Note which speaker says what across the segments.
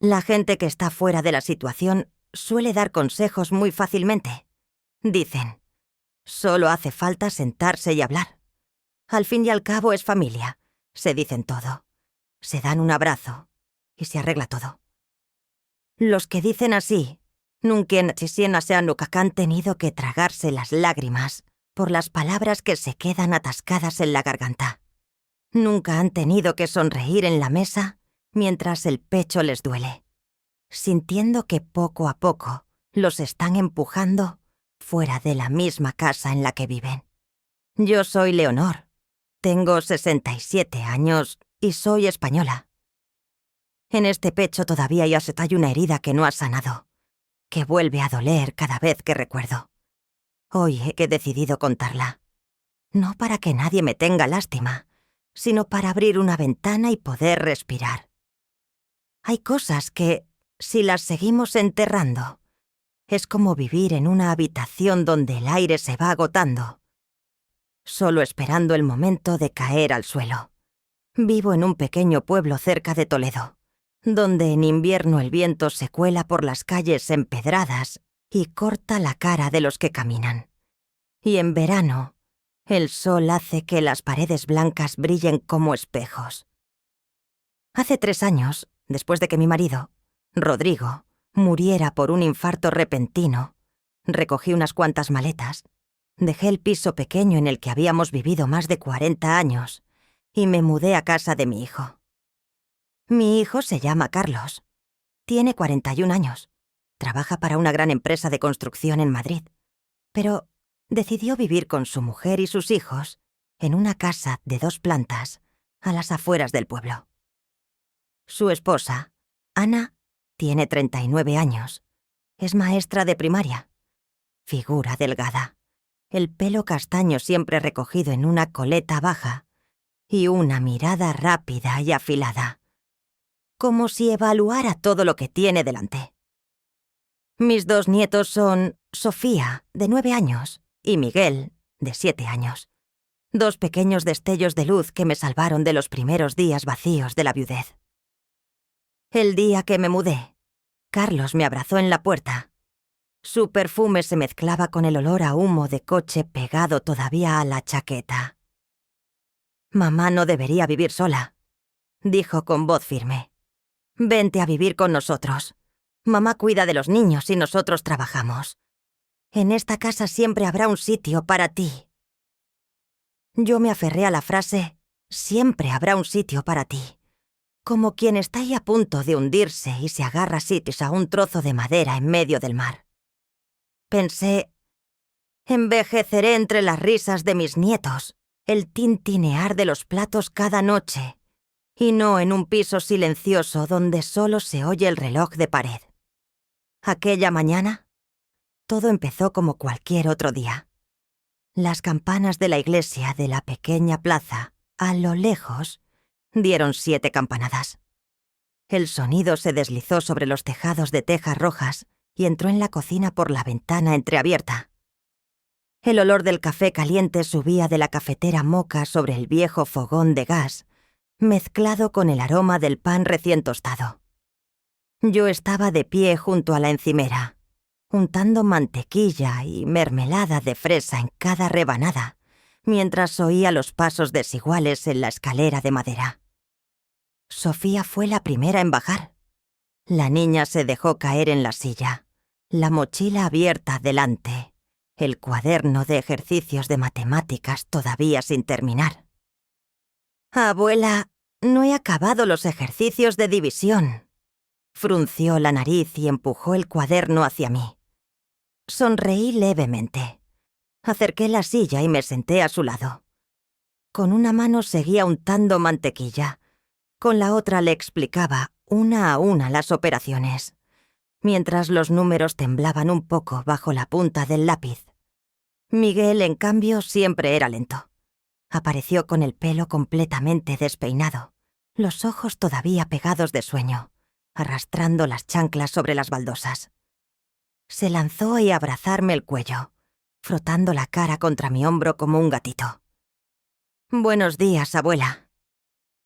Speaker 1: La gente que está fuera de la situación suele dar consejos muy fácilmente. Dicen, solo hace falta sentarse y hablar. Al fin y al cabo es familia. Se dicen todo. Se dan un abrazo y se arregla todo. Los que dicen así, nunca han tenido que tragarse las lágrimas por las palabras que se quedan atascadas en la garganta. Nunca han tenido que sonreír en la mesa mientras el pecho les duele, sintiendo que poco a poco los están empujando fuera de la misma casa en la que viven. Yo soy Leonor, tengo 67 años y soy española. En este pecho todavía hay una herida que no ha sanado, que vuelve a doler cada vez que recuerdo. Hoy he decidido contarla. No para que nadie me tenga lástima, sino para abrir una ventana y poder respirar. Hay cosas que, si las seguimos enterrando, es como vivir en una habitación donde el aire se va agotando, solo esperando el momento de caer al suelo. Vivo en un pequeño pueblo cerca de Toledo, donde en invierno el viento se cuela por las calles empedradas y corta la cara de los que caminan. Y en verano, el sol hace que las paredes blancas brillen como espejos. Hace 3 años, después de que mi marido, Rodrigo, muriera por un infarto repentino, recogí unas cuantas maletas, dejé el piso pequeño en el que habíamos vivido más de 40 años y me mudé a casa de mi hijo. Mi hijo se llama Carlos. Tiene 41 años. Trabaja para una gran empresa de construcción en Madrid. Pero decidió vivir con su mujer y sus hijos en una casa de 2 plantas a las afueras del pueblo. Su esposa, Ana, tiene 39 años. Es maestra de primaria. Figura delgada. El pelo castaño siempre recogido en una coleta baja y una mirada rápida y afilada, como si evaluara todo lo que tiene delante. Mis 2 nietos son Sofía, de 9 años, y Miguel, de 7 años. 2 pequeños destellos de luz que me salvaron de los primeros días vacíos de la viudez. El día que me mudé, Carlos me abrazó en la puerta. Su perfume se mezclaba con el olor a humo de coche pegado todavía a la chaqueta. «Mamá no debería vivir sola», dijo con voz firme. «Vente a vivir con nosotros. Mamá cuida de los niños y nosotros trabajamos. En esta casa siempre habrá un sitio para ti». Yo me aferré a la frase «siempre habrá un sitio para ti», como quien está ahí a punto de hundirse y se agarra a un trozo de madera en medio del mar. Pensé, envejeceré entre las risas de mis nietos, el tintinear de los platos cada noche, y no en un piso silencioso donde solo se oye el reloj de pared. Aquella mañana, todo empezó como cualquier otro día. Las campanas de la iglesia de la pequeña plaza, a lo lejos, dieron 7 campanadas. El sonido se deslizó sobre los tejados de tejas rojas y entró en la cocina por la ventana entreabierta. El olor del café caliente subía de la cafetera moca sobre el viejo fogón de gas, mezclado con el aroma del pan recién tostado. Yo estaba de pie junto a la encimera, untando mantequilla y mermelada de fresa en cada rebanada, mientras oía los pasos desiguales en la escalera de madera. Sofía fue la primera en bajar. La niña se dejó caer en la silla, la mochila abierta delante, el cuaderno de ejercicios de matemáticas todavía sin terminar. «Abuela, no he acabado los ejercicios de división». Frunció la nariz y empujó el cuaderno hacia mí. Sonreí levemente. Acerqué la silla y me senté a su lado. Con una mano seguía untando mantequilla. Con la otra le explicaba una a una las operaciones, mientras los números temblaban un poco bajo la punta del lápiz. Miguel, en cambio, siempre era lento. Apareció con el pelo completamente despeinado, los ojos todavía pegados de sueño, arrastrando las chanclas sobre las baldosas. Se lanzó a abrazarme el cuello, frotando la cara contra mi hombro como un gatito. «Buenos días, abuela»,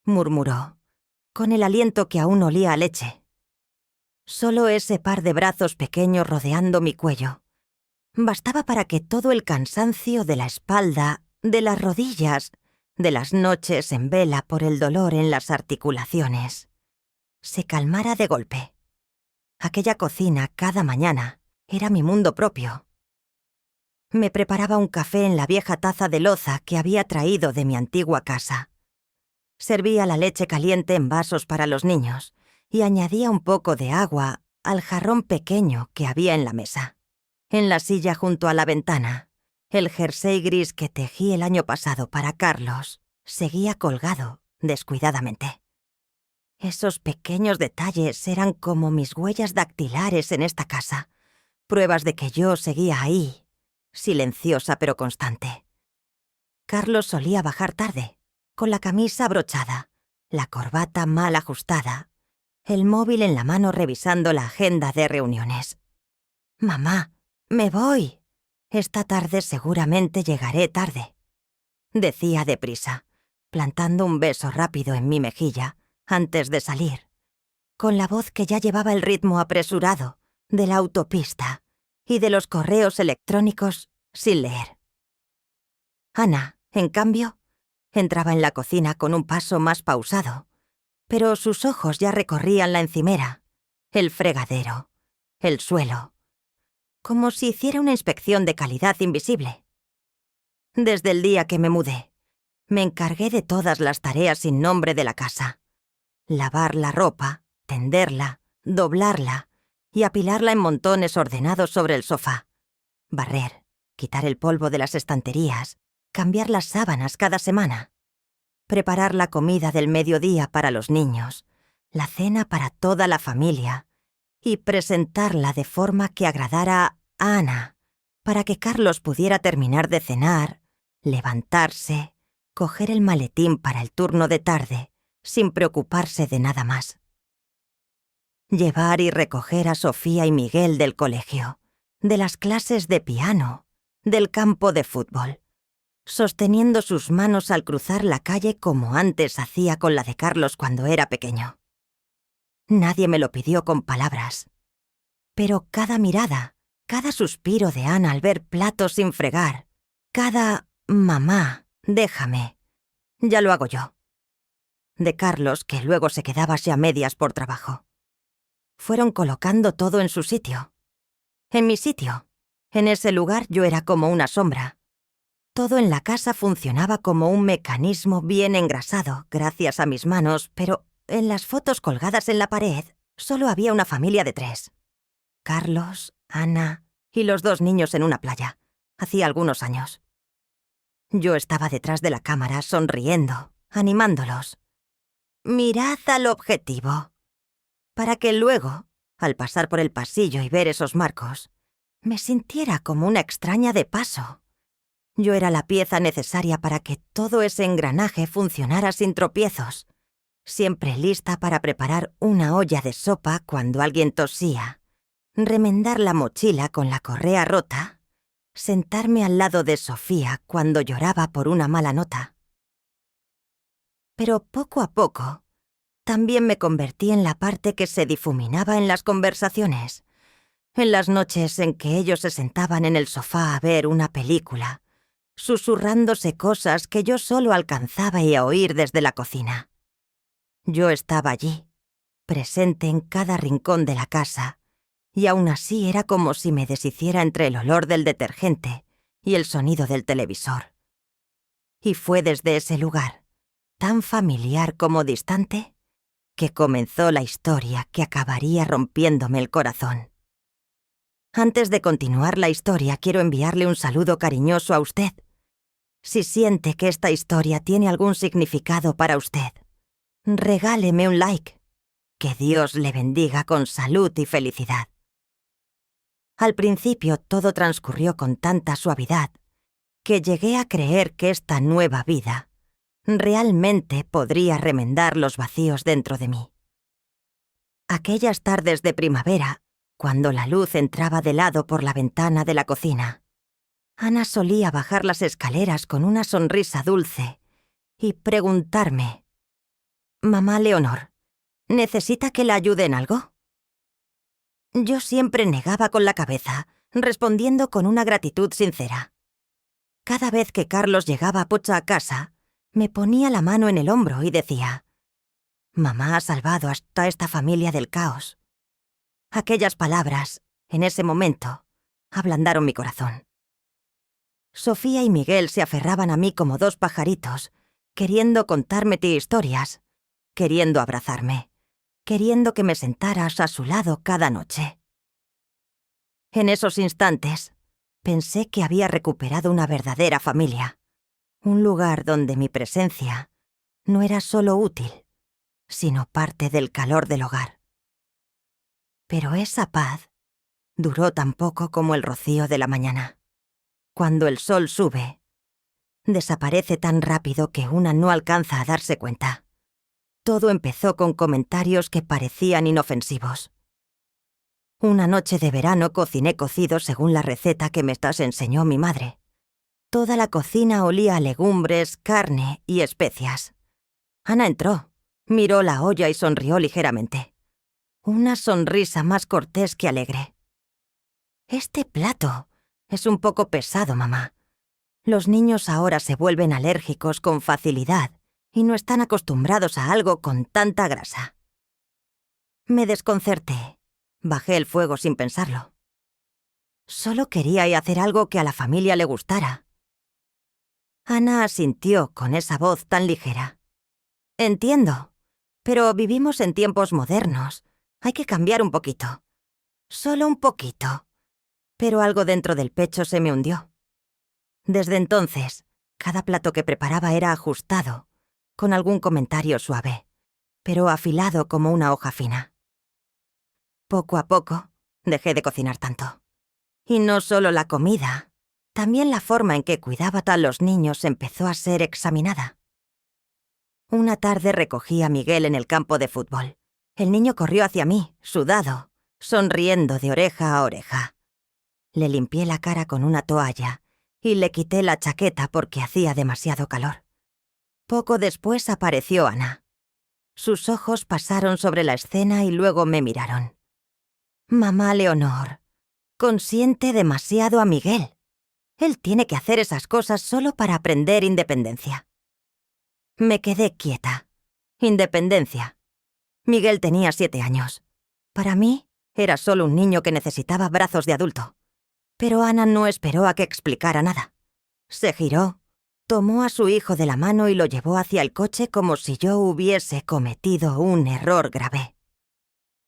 Speaker 1: murmuró, con el aliento que aún olía a leche. Solo ese par de brazos pequeños rodeando mi cuello. Bastaba para que todo el cansancio de la espalda, de las rodillas, de las noches en vela por el dolor en las articulaciones, se calmara de golpe. Aquella cocina cada mañana era mi mundo propio. Me preparaba un café en la vieja taza de loza que había traído de mi antigua casa. Servía la leche caliente en vasos para los niños y añadía un poco de agua al jarrón pequeño que había en la mesa. En la silla junto a la ventana, el jersey gris que tejí el año pasado para Carlos seguía colgado descuidadamente. Esos pequeños detalles eran como mis huellas dactilares en esta casa, pruebas de que yo seguía ahí, silenciosa pero constante. Carlos solía bajar tarde, con la camisa abrochada, la corbata mal ajustada, el móvil en la mano revisando la agenda de reuniones. «Mamá, me voy. Esta tarde seguramente llegaré tarde», decía deprisa, plantando un beso rápido en mi mejilla antes de salir, con la voz que ya llevaba el ritmo apresurado de la autopista y de los correos electrónicos sin leer. Ana, en cambio, entraba en la cocina con un paso más pausado, pero sus ojos ya recorrían la encimera, el fregadero, el suelo, como si hiciera una inspección de calidad invisible. Desde el día que me mudé, me encargué de todas las tareas sin nombre de la casa. Lavar la ropa, tenderla, doblarla y apilarla en montones ordenados sobre el sofá. Barrer, quitar el polvo de las estanterías, cambiar las sábanas cada semana. Preparar la comida del mediodía para los niños, la cena para toda la familia y presentarla de forma que agradara a Ana, para que Carlos pudiera terminar de cenar, levantarse, coger el maletín para el turno de tarde, sin preocuparse de nada más. Llevar y recoger a Sofía y Miguel del colegio, de las clases de piano, del campo de fútbol, sosteniendo sus manos al cruzar la calle como antes hacía con la de Carlos cuando era pequeño. Nadie me lo pidió con palabras, pero cada mirada, cada suspiro de Ana al ver platos sin fregar, cada «mamá, déjame», ya lo hago yo. De Carlos, que luego se quedaba así a medias por trabajo. Fueron colocando todo en su sitio. En mi sitio. En ese lugar yo era como una sombra. Todo en la casa funcionaba como un mecanismo bien engrasado, gracias a mis manos, pero en las fotos colgadas en la pared solo había una familia de 3. Carlos, Ana y los 2 niños en una playa. Hacía algunos años. Yo estaba detrás de la cámara sonriendo, animándolos. «Mirad al objetivo», para que luego, al pasar por el pasillo y ver esos marcos, me sintiera como una extraña de paso. Yo era la pieza necesaria para que todo ese engranaje funcionara sin tropiezos, siempre lista para preparar una olla de sopa cuando alguien tosía, remendar la mochila con la correa rota, sentarme al lado de Sofía cuando lloraba por una mala nota. Pero poco a poco, también me convertí en la parte que se difuminaba en las conversaciones, en las noches en que ellos se sentaban en el sofá a ver una película, susurrándose cosas que yo solo alcanzaba a oír desde la cocina. Yo estaba allí, presente en cada rincón de la casa, y aún así era como si me deshiciera entre el olor del detergente y el sonido del televisor. Y fue desde ese lugar, tan familiar como distante, que comenzó la historia que acabaría rompiéndome el corazón. Antes de continuar la historia, quiero enviarle un saludo cariñoso a usted. Si siente que esta historia tiene algún significado para usted, regáleme un like. Que Dios le bendiga con salud y felicidad. Al principio todo transcurrió con tanta suavidad que llegué a creer que esta nueva vida realmente podría remendar los vacíos dentro de mí. Aquellas tardes de primavera, cuando la luz entraba de lado por la ventana de la cocina, Ana solía bajar las escaleras con una sonrisa dulce y preguntarme: «Mamá Leonor, ¿necesita que la ayude en algo?». Yo siempre negaba con la cabeza, respondiendo con una gratitud sincera. Cada vez que Carlos llegaba a Pocha a casa, me ponía la mano en el hombro y decía: «Mamá ha salvado hasta esta familia del caos». Aquellas palabras, en ese momento, ablandaron mi corazón. Sofía y Miguel se aferraban a mí como dos pajaritos, queriendo contarme historias, queriendo abrazarme, queriendo que me sentaras a su lado cada noche. En esos instantes, pensé que había recuperado una verdadera familia, un lugar donde mi presencia no era solo útil, sino parte del calor del hogar. Pero esa paz duró tan poco como el rocío de la mañana. Cuando el sol sube, desaparece tan rápido que una no alcanza a darse cuenta. Todo empezó con comentarios que parecían inofensivos. Una noche de verano cociné cocido según la receta que me enseñó mi madre. Toda la cocina olía a legumbres, carne y especias. Ana entró, miró la olla y sonrió ligeramente. Una sonrisa más cortés que alegre. «Este plato es un poco pesado, mamá. Los niños ahora se vuelven alérgicos con facilidad y no están acostumbrados a algo con tanta grasa». Me desconcerté. Bajé el fuego sin pensarlo. Solo quería hacer algo que a la familia le gustara. Ana asintió con esa voz tan ligera. «Entiendo, pero vivimos en tiempos modernos. Hay que cambiar un poquito. Solo un poquito». Pero algo dentro del pecho se me hundió. Desde entonces, cada plato que preparaba era ajustado, con algún comentario suave, pero afilado como una hoja fina. Poco a poco, dejé de cocinar tanto. Y no solo la comida, también la forma en que cuidaba a los niños empezó a ser examinada. Una tarde recogí a Miguel en el campo de fútbol. El niño corrió hacia mí, sudado, sonriendo de oreja a oreja. Le limpié la cara con una toalla y le quité la chaqueta porque hacía demasiado calor. Poco después apareció Ana. Sus ojos pasaron sobre la escena y luego me miraron. «Mamá Leonor, consiente demasiado a Miguel. Él tiene que hacer esas cosas solo para aprender independencia». Me quedé quieta. Independencia. Miguel tenía 7 años. Para mí, era solo un niño que necesitaba brazos de adulto. Pero Ana no esperó a que explicara nada. Se giró, tomó a su hijo de la mano y lo llevó hacia el coche como si yo hubiese cometido un error grave.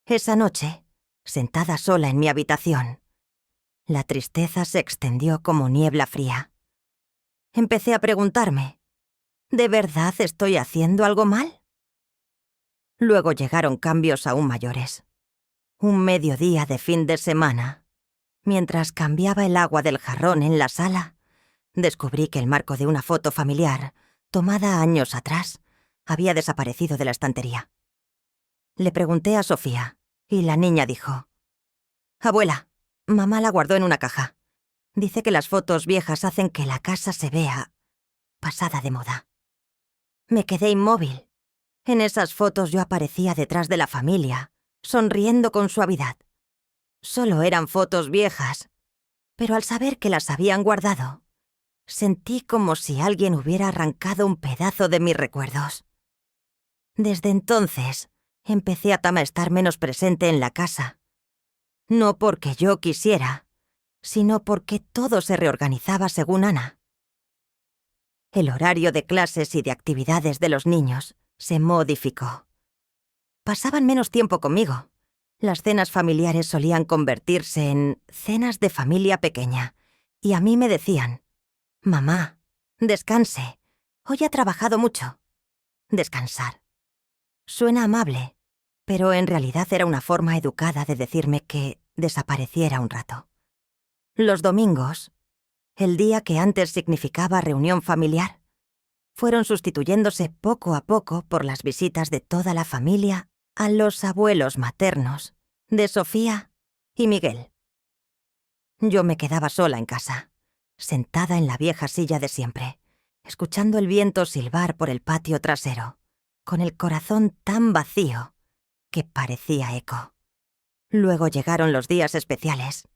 Speaker 1: Esa noche, sentada sola en mi habitación, la tristeza se extendió como niebla fría. Empecé a preguntarme, ¿de verdad estoy haciendo algo mal? Luego llegaron cambios aún mayores. Un mediodía de fin de semana, mientras cambiaba el agua del jarrón en la sala, descubrí que el marco de una foto familiar, tomada años atrás, había desaparecido de la estantería. Le pregunté a Sofía, y la niña dijo: «Abuela, mamá la guardó en una caja. Dice que las fotos viejas hacen que la casa se vea pasada de moda». Me quedé inmóvil. En esas fotos yo aparecía detrás de la familia, sonriendo con suavidad. Solo eran fotos viejas, pero al saber que las habían guardado, sentí como si alguien hubiera arrancado un pedazo de mis recuerdos. Desde entonces, empecé a estar menos presente en la casa. No porque yo quisiera, sino porque todo se reorganizaba según Ana. El horario de clases y de actividades de los niños se modificó. Pasaban menos tiempo conmigo. Las cenas familiares solían convertirse en cenas de familia pequeña, y a mí me decían: «Mamá, descanse. Hoy ha trabajado mucho». Descansar. Suena amable, pero en realidad era una forma educada de decirme que desapareciera un rato. Los domingos, el día que antes significaba reunión familiar, fueron sustituyéndose poco a poco por las visitas de toda la familia a los abuelos maternos de Sofía y Miguel. Yo me quedaba sola en casa, sentada en la vieja silla de siempre, escuchando el viento silbar por el patio trasero, con el corazón tan vacío que parecía eco. Luego llegaron los días especiales.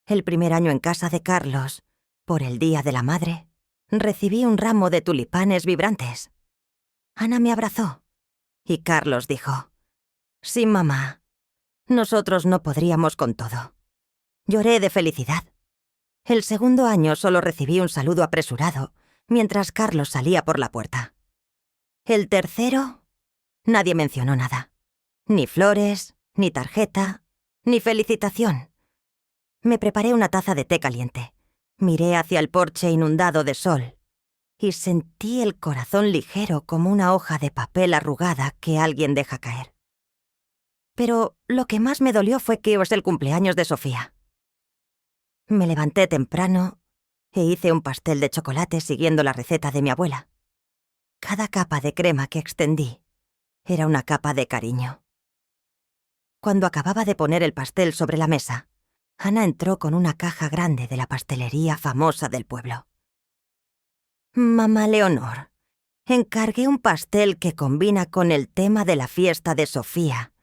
Speaker 1: El primer año en casa de Carlos, por el Día de la Madre, recibí un ramo de tulipanes vibrantes. Ana me abrazó y Carlos dijo: «Sí, mamá, nosotros no podríamos con todo». Lloré de felicidad. El segundo año solo recibí un saludo apresurado mientras Carlos salía por la puerta. El tercero, nadie mencionó nada. Ni flores, ni tarjeta, ni felicitación. Me preparé una taza de té caliente. Miré hacia el porche inundado de sol y sentí el corazón ligero como una hoja de papel arrugada que alguien deja caer. Pero lo que más me dolió fue que es el cumpleaños de Sofía. Me levanté temprano e hice un pastel de chocolate siguiendo la receta de mi abuela. Cada capa de crema que extendí era una capa de cariño. Cuando acababa de poner el pastel sobre la mesa, Ana entró con una caja grande de la pastelería famosa del pueblo. «Mamá Leonor, encargué un pastel que combina con el tema de la fiesta de Sofía.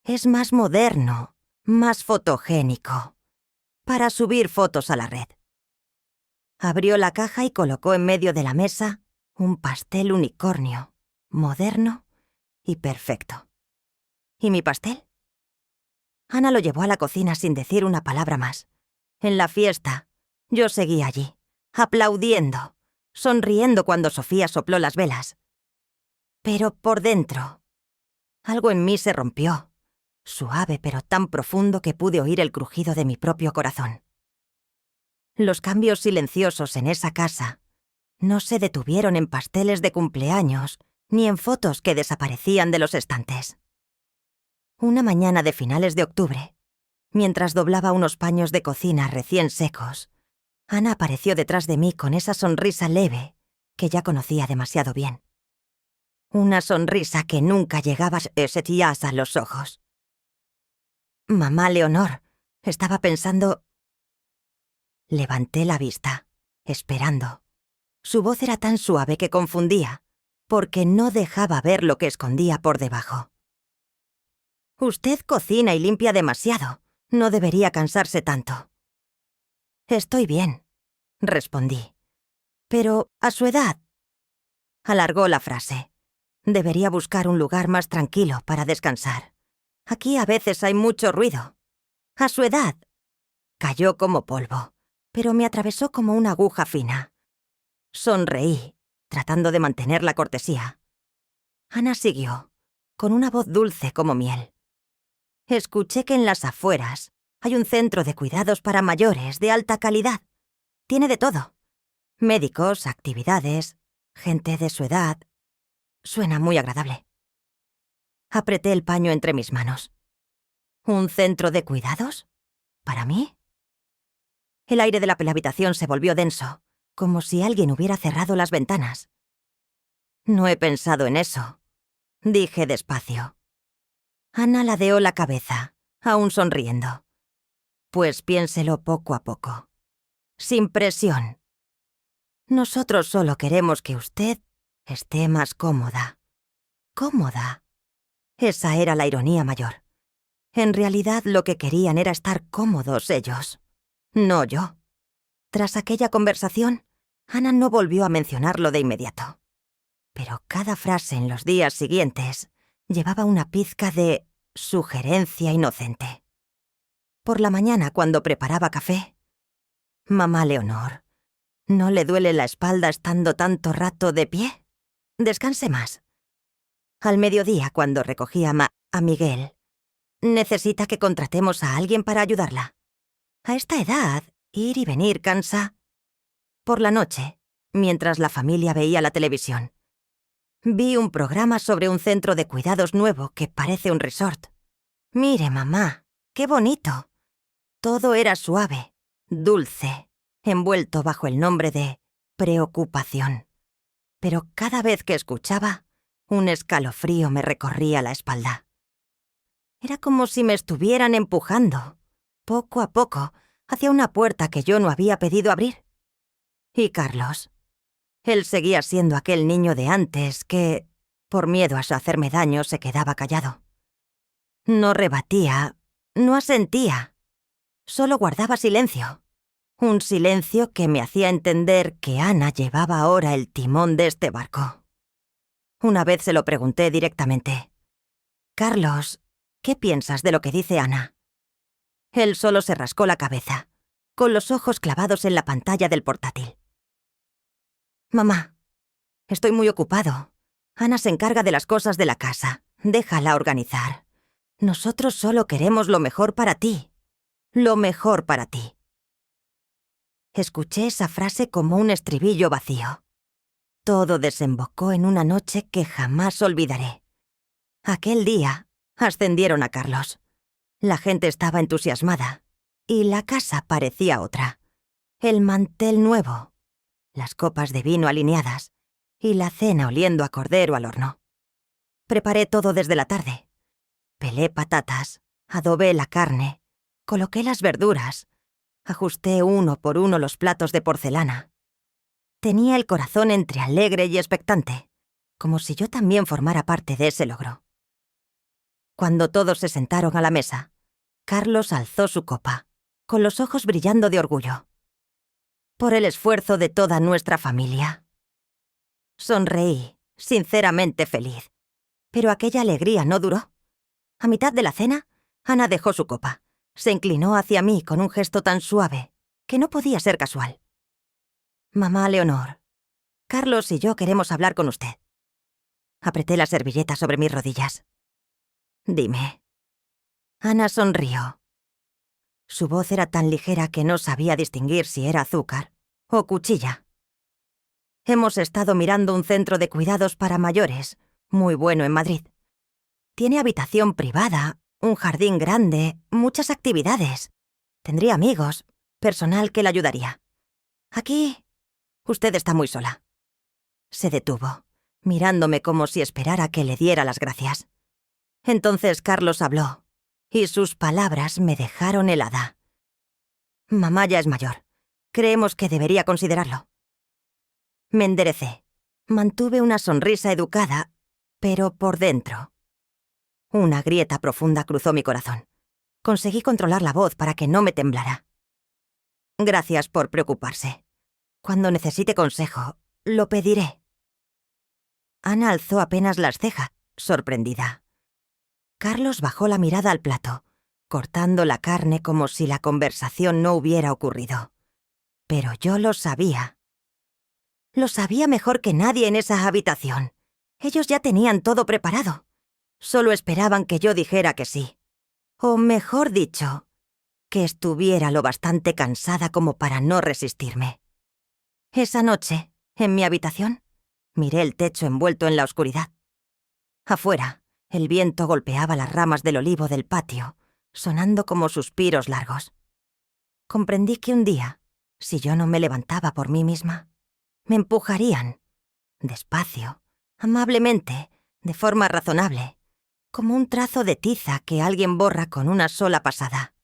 Speaker 1: Es más moderno, más fotogénico, para subir fotos a la red». Abrió la caja y colocó en medio de la mesa un pastel unicornio, moderno y perfecto. ¿Y mi pastel? Ana lo llevó a la cocina sin decir una palabra más. En la fiesta, yo seguí allí, aplaudiendo, sonriendo cuando Sofía sopló las velas. Pero por dentro, algo en mí se rompió, suave pero tan profundo que pude oír el crujido de mi propio corazón. Los cambios silenciosos en esa casa no se detuvieron en pasteles de cumpleaños ni en fotos que desaparecían de los estantes. Una mañana de finales de octubre, mientras doblaba unos paños de cocina recién secos, Ana apareció detrás de mí con esa sonrisa leve que ya conocía demasiado bien. Una sonrisa que nunca llegaba a los ojos. «Mamá Leonor», estaba pensando. Levanté la vista, esperando. Su voz era tan suave que confundía, porque no dejaba ver lo que escondía por debajo. «Usted cocina y limpia demasiado. No debería cansarse tanto». «Estoy bien», respondí. «Pero a su edad». Alargó la frase. «Debería buscar un lugar más tranquilo para descansar. Aquí a veces hay mucho ruido». «A su edad». Cayó como polvo, pero me atravesó como una aguja fina. Sonreí, tratando de mantener la cortesía. Ana siguió, con una voz dulce como miel. «Escuché que en las afueras hay un centro de cuidados para mayores de alta calidad. Tiene de todo. Médicos, actividades, gente de su edad. Suena muy agradable». Apreté el paño entre mis manos. ¿Un centro de cuidados? ¿Para mí? El aire de la habitación se volvió denso, como si alguien hubiera cerrado las ventanas. «No he pensado en eso», dije despacio. Ana ladeó la cabeza, aún sonriendo. «Pues piénselo poco a poco. Sin presión. Nosotros solo queremos que usted esté más cómoda». «¿Cómoda?» Esa era la ironía mayor. En realidad lo que querían era estar cómodos ellos, no yo. Tras aquella conversación, Ana no volvió a mencionarlo de inmediato. Pero cada frase en los días siguientes llevaba una pizca de sugerencia inocente. Por la mañana, cuando preparaba café: «Mamá Leonor, ¿no le duele la espalda estando tanto rato de pie? Descanse más». Al mediodía, cuando recogía a Miguel: «¿Necesita que contratemos a alguien para ayudarla? A esta edad, ir y venir cansa». Por la noche, mientras la familia veía la televisión, vi un programa sobre un centro de cuidados nuevo que parece un resort. «Mire, mamá, qué bonito». Todo era suave, dulce, envuelto bajo el nombre de preocupación. Pero cada vez que escuchaba, un escalofrío me recorría la espalda. Era como si me estuvieran empujando, poco a poco, hacia una puerta que yo no había pedido abrir. Y Carlos. Él seguía siendo aquel niño de antes que, por miedo a hacerme daño, se quedaba callado. No rebatía, No asentía. Solo guardaba silencio. Un silencio que me hacía entender que Ana llevaba ahora el timón de este barco. Una vez se lo pregunté directamente. «Carlos, ¿qué piensas de lo que dice Ana?» Él solo se rascó la cabeza, con los ojos clavados en la pantalla del portátil. «Mamá, estoy muy ocupado. Ana se encarga de las cosas de la casa. Déjala organizar. Nosotros solo queremos lo mejor para ti. Lo mejor para ti». Escuché esa frase como un estribillo vacío. Todo desembocó en una noche que jamás olvidaré. Aquel día ascendieron a Carlos. La gente estaba entusiasmada y la casa parecía otra. El mantel nuevo, las copas de vino alineadas y la cena oliendo a cordero al horno. Preparé todo desde la tarde. Pelé patatas, adobé la carne, coloqué las verduras, ajusté uno por uno los platos de porcelana. Tenía el corazón entre alegre y expectante, como si yo también formara parte de ese logro. Cuando todos se sentaron a la mesa, Carlos alzó su copa, con los ojos brillando de orgullo. «Por el esfuerzo de toda nuestra familia». Sonreí, sinceramente feliz, pero aquella alegría no duró. A mitad de la cena, Ana dejó su copa, se inclinó hacia mí con un gesto tan suave que no podía ser casual. «Mamá Leonor, Carlos y yo queremos hablar con usted». Apreté la servilleta sobre mis rodillas. «Dime». Ana sonrió. Su voz era tan ligera que no sabía distinguir si era azúcar o cuchilla. «Hemos estado mirando un centro de cuidados para mayores, muy bueno en Madrid. Tiene habitación privada, un jardín grande, muchas actividades. Tendría amigos, personal que le ayudaría. Aquí, usted está muy sola». Se detuvo, mirándome como si esperara que le diera las gracias. Entonces Carlos habló, y sus palabras me dejaron helada. «Mamá ya es mayor. Creemos que debería considerarlo». Me enderecé. Mantuve una sonrisa educada, pero por dentro. Una grieta profunda cruzó mi corazón. Conseguí controlar la voz para que no me temblara. «Gracias por preocuparse. Cuando necesite consejo, lo pediré». Ana alzó apenas las cejas, sorprendida. Carlos bajó la mirada al plato, cortando la carne como si la conversación no hubiera ocurrido. Pero yo lo sabía. Lo sabía mejor que nadie en esa habitación. Ellos ya tenían todo preparado. Solo esperaban que yo dijera que sí. O mejor dicho, que estuviera lo bastante cansada como para no resistirme. Esa noche, en mi habitación, miré el techo envuelto en la oscuridad. Afuera, el viento golpeaba las ramas del olivo del patio, sonando como suspiros largos. Comprendí que un día, si yo no me levantaba por mí misma, me empujarían, despacio, amablemente, de forma razonable, como un trazo de tiza que alguien borra con una sola pasada.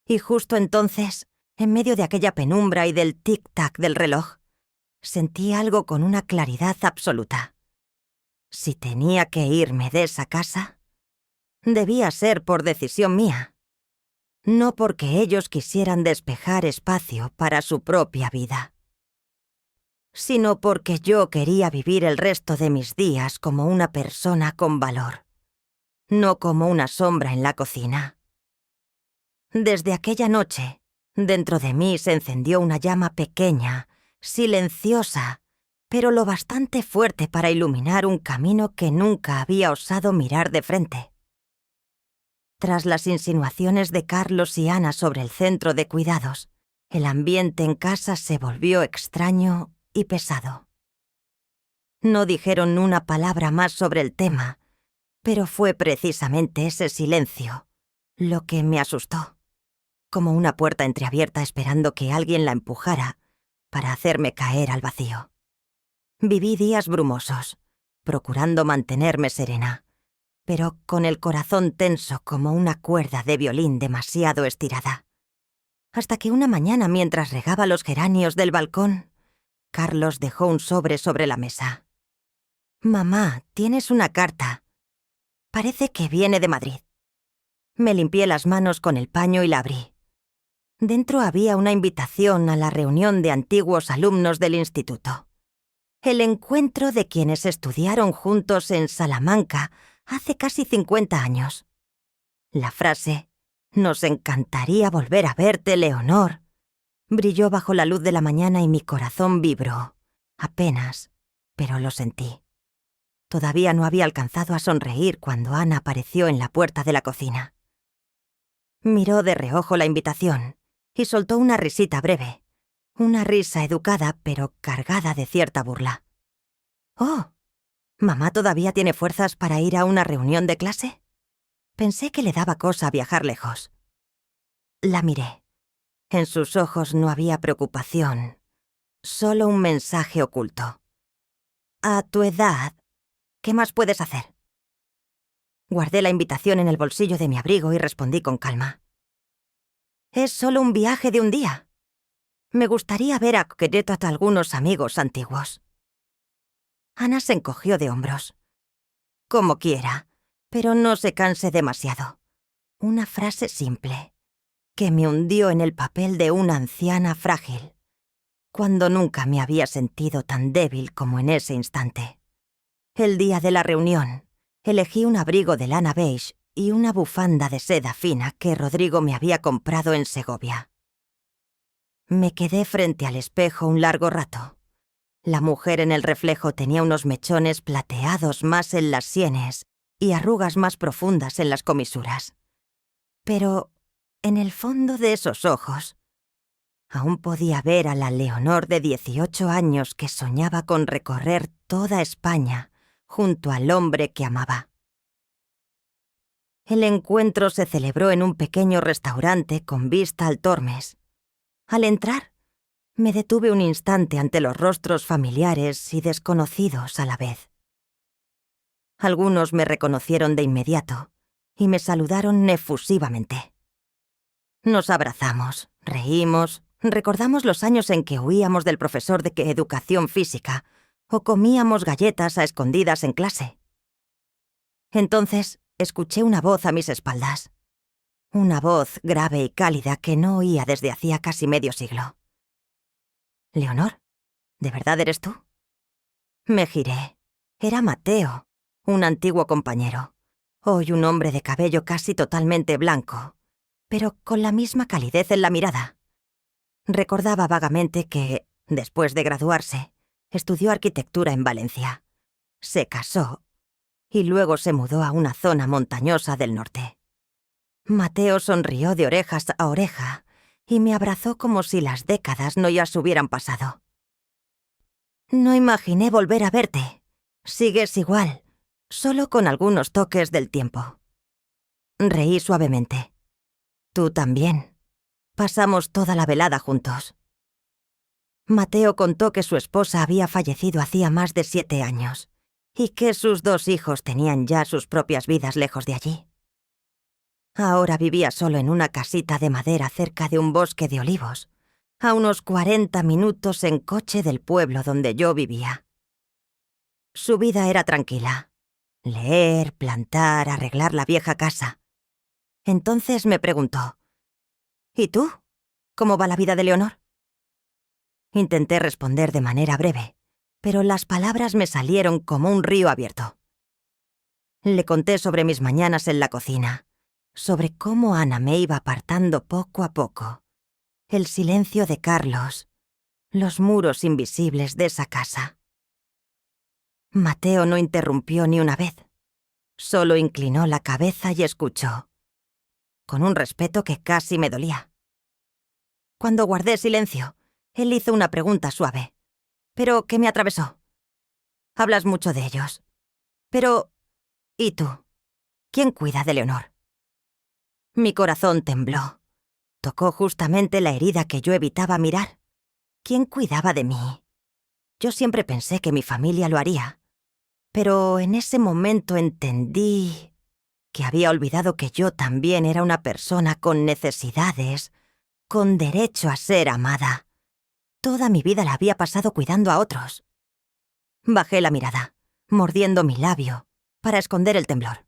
Speaker 1: Y justo entonces, en medio de aquella penumbra y del tic-tac del reloj, sentí algo con una claridad absoluta. Si tenía que irme de esa casa, debía ser por decisión mía, no porque ellos quisieran despejar espacio para su propia vida, sino porque yo quería vivir el resto de mis días como una persona con valor, no como una sombra en la cocina. Desde aquella noche, dentro de mí se encendió una llama pequeña, silenciosa, pero lo bastante fuerte para iluminar un camino que nunca había osado mirar de frente. Tras las insinuaciones de Carlos y Ana sobre el centro de cuidados, el ambiente en casa se volvió extraño y pesado. No dijeron una palabra más sobre el tema, pero fue precisamente ese silencio lo que me asustó, como una puerta entreabierta esperando que alguien la empujara para hacerme caer al vacío. Viví días brumosos, procurando mantenerme serena, pero con el corazón tenso como una cuerda de violín demasiado estirada. Hasta que una mañana, mientras regaba los geranios del balcón, Carlos dejó un sobre la mesa. «Mamá, tienes una carta. Parece que viene de Madrid». Me limpié las manos con el paño y la abrí. Dentro había una invitación a la reunión de antiguos alumnos del instituto. El encuentro de quienes estudiaron juntos en Salamanca hace casi 50 años. La frase «Nos encantaría volver a verte, Leonor», brilló bajo la luz de la mañana y mi corazón vibró. Apenas, pero lo sentí. Todavía no había alcanzado a sonreír cuando Ana apareció en la puerta de la cocina. Miró de reojo la invitación y soltó una risita breve. Una risa educada, pero cargada de cierta burla. «Oh, ¿mamá todavía tiene fuerzas para ir a una reunión de clase?» Pensé que le daba cosa viajar lejos. La miré. En sus ojos no había preocupación, solo un mensaje oculto. «A tu edad, ¿qué más puedes hacer?» Guardé la invitación en el bolsillo de mi abrigo y respondí con calma. «Es solo un viaje de un día. Me gustaría ver a Querétaro a algunos amigos antiguos». Ana se encogió de hombros. «Como quiera, pero no se canse demasiado». Una frase simple, que me hundió en el papel de una anciana frágil, cuando nunca me había sentido tan débil como en ese instante. El día de la reunión, elegí un abrigo de lana beige y una bufanda de seda fina que Rodrigo me había comprado en Segovia. Me quedé frente al espejo un largo rato. La mujer en el reflejo tenía unos mechones plateados más en las sienes y arrugas más profundas en las comisuras. Pero en el fondo de esos ojos, aún podía ver a la Leonor de 18 años que soñaba con recorrer toda España junto al hombre que amaba. El encuentro se celebró en un pequeño restaurante con vista al Tormes. Al entrar, me detuve un instante ante los rostros familiares y desconocidos a la vez. Algunos me reconocieron de inmediato y me saludaron efusivamente. Nos abrazamos, reímos, recordamos los años en que huíamos del profesor de educación física o comíamos galletas a escondidas en clase. Entonces escuché una voz a mis espaldas. Una voz grave y cálida que no oía desde hacía casi medio siglo. «Leonor, ¿de verdad eres tú?» Me giré. Era Mateo, un antiguo compañero. Hoy un hombre de cabello casi totalmente blanco, pero con la misma calidez en la mirada. Recordaba vagamente que, después de graduarse, estudió arquitectura en Valencia. Se casó y luego se mudó a una zona montañosa del norte. Mateo sonrió de orejas a oreja y me abrazó como si las décadas no ya se hubieran pasado. «No imaginé volver a verte. Sigues igual, solo con algunos toques del tiempo». Reí suavemente. «Tú también. Pasamos toda la velada juntos». Mateo contó que su esposa había fallecido hacía más de 7 años y que sus 2 hijos tenían ya sus propias vidas lejos de allí. Ahora vivía solo en una casita de madera cerca de un bosque de olivos, a unos 40 minutos en coche del pueblo donde yo vivía. Su vida era tranquila. Leer, plantar, arreglar la vieja casa. Entonces me preguntó: «¿Y tú? ¿Cómo va la vida de Leonor?» Intenté responder de manera breve, pero las palabras me salieron como un río abierto. Le conté sobre mis mañanas en la cocina, sobre cómo Ana me iba apartando poco a poco, el silencio de Carlos, los muros invisibles de esa casa. Mateo no interrumpió ni una vez, solo inclinó la cabeza y escuchó, con un respeto que casi me dolía. Cuando guardé silencio, él hizo una pregunta suave, pero que me atravesó. «Hablas mucho de ellos. Pero, ¿y tú? ¿Quién cuida de Leonor?» Mi corazón tembló. Tocó justamente la herida que yo evitaba mirar. ¿Quién cuidaba de mí? Yo siempre pensé que mi familia lo haría, pero en ese momento entendí que había olvidado que yo también era una persona con necesidades, con derecho a ser amada. Toda mi vida la había pasado cuidando a otros. Bajé la mirada, mordiendo mi labio, para esconder el temblor.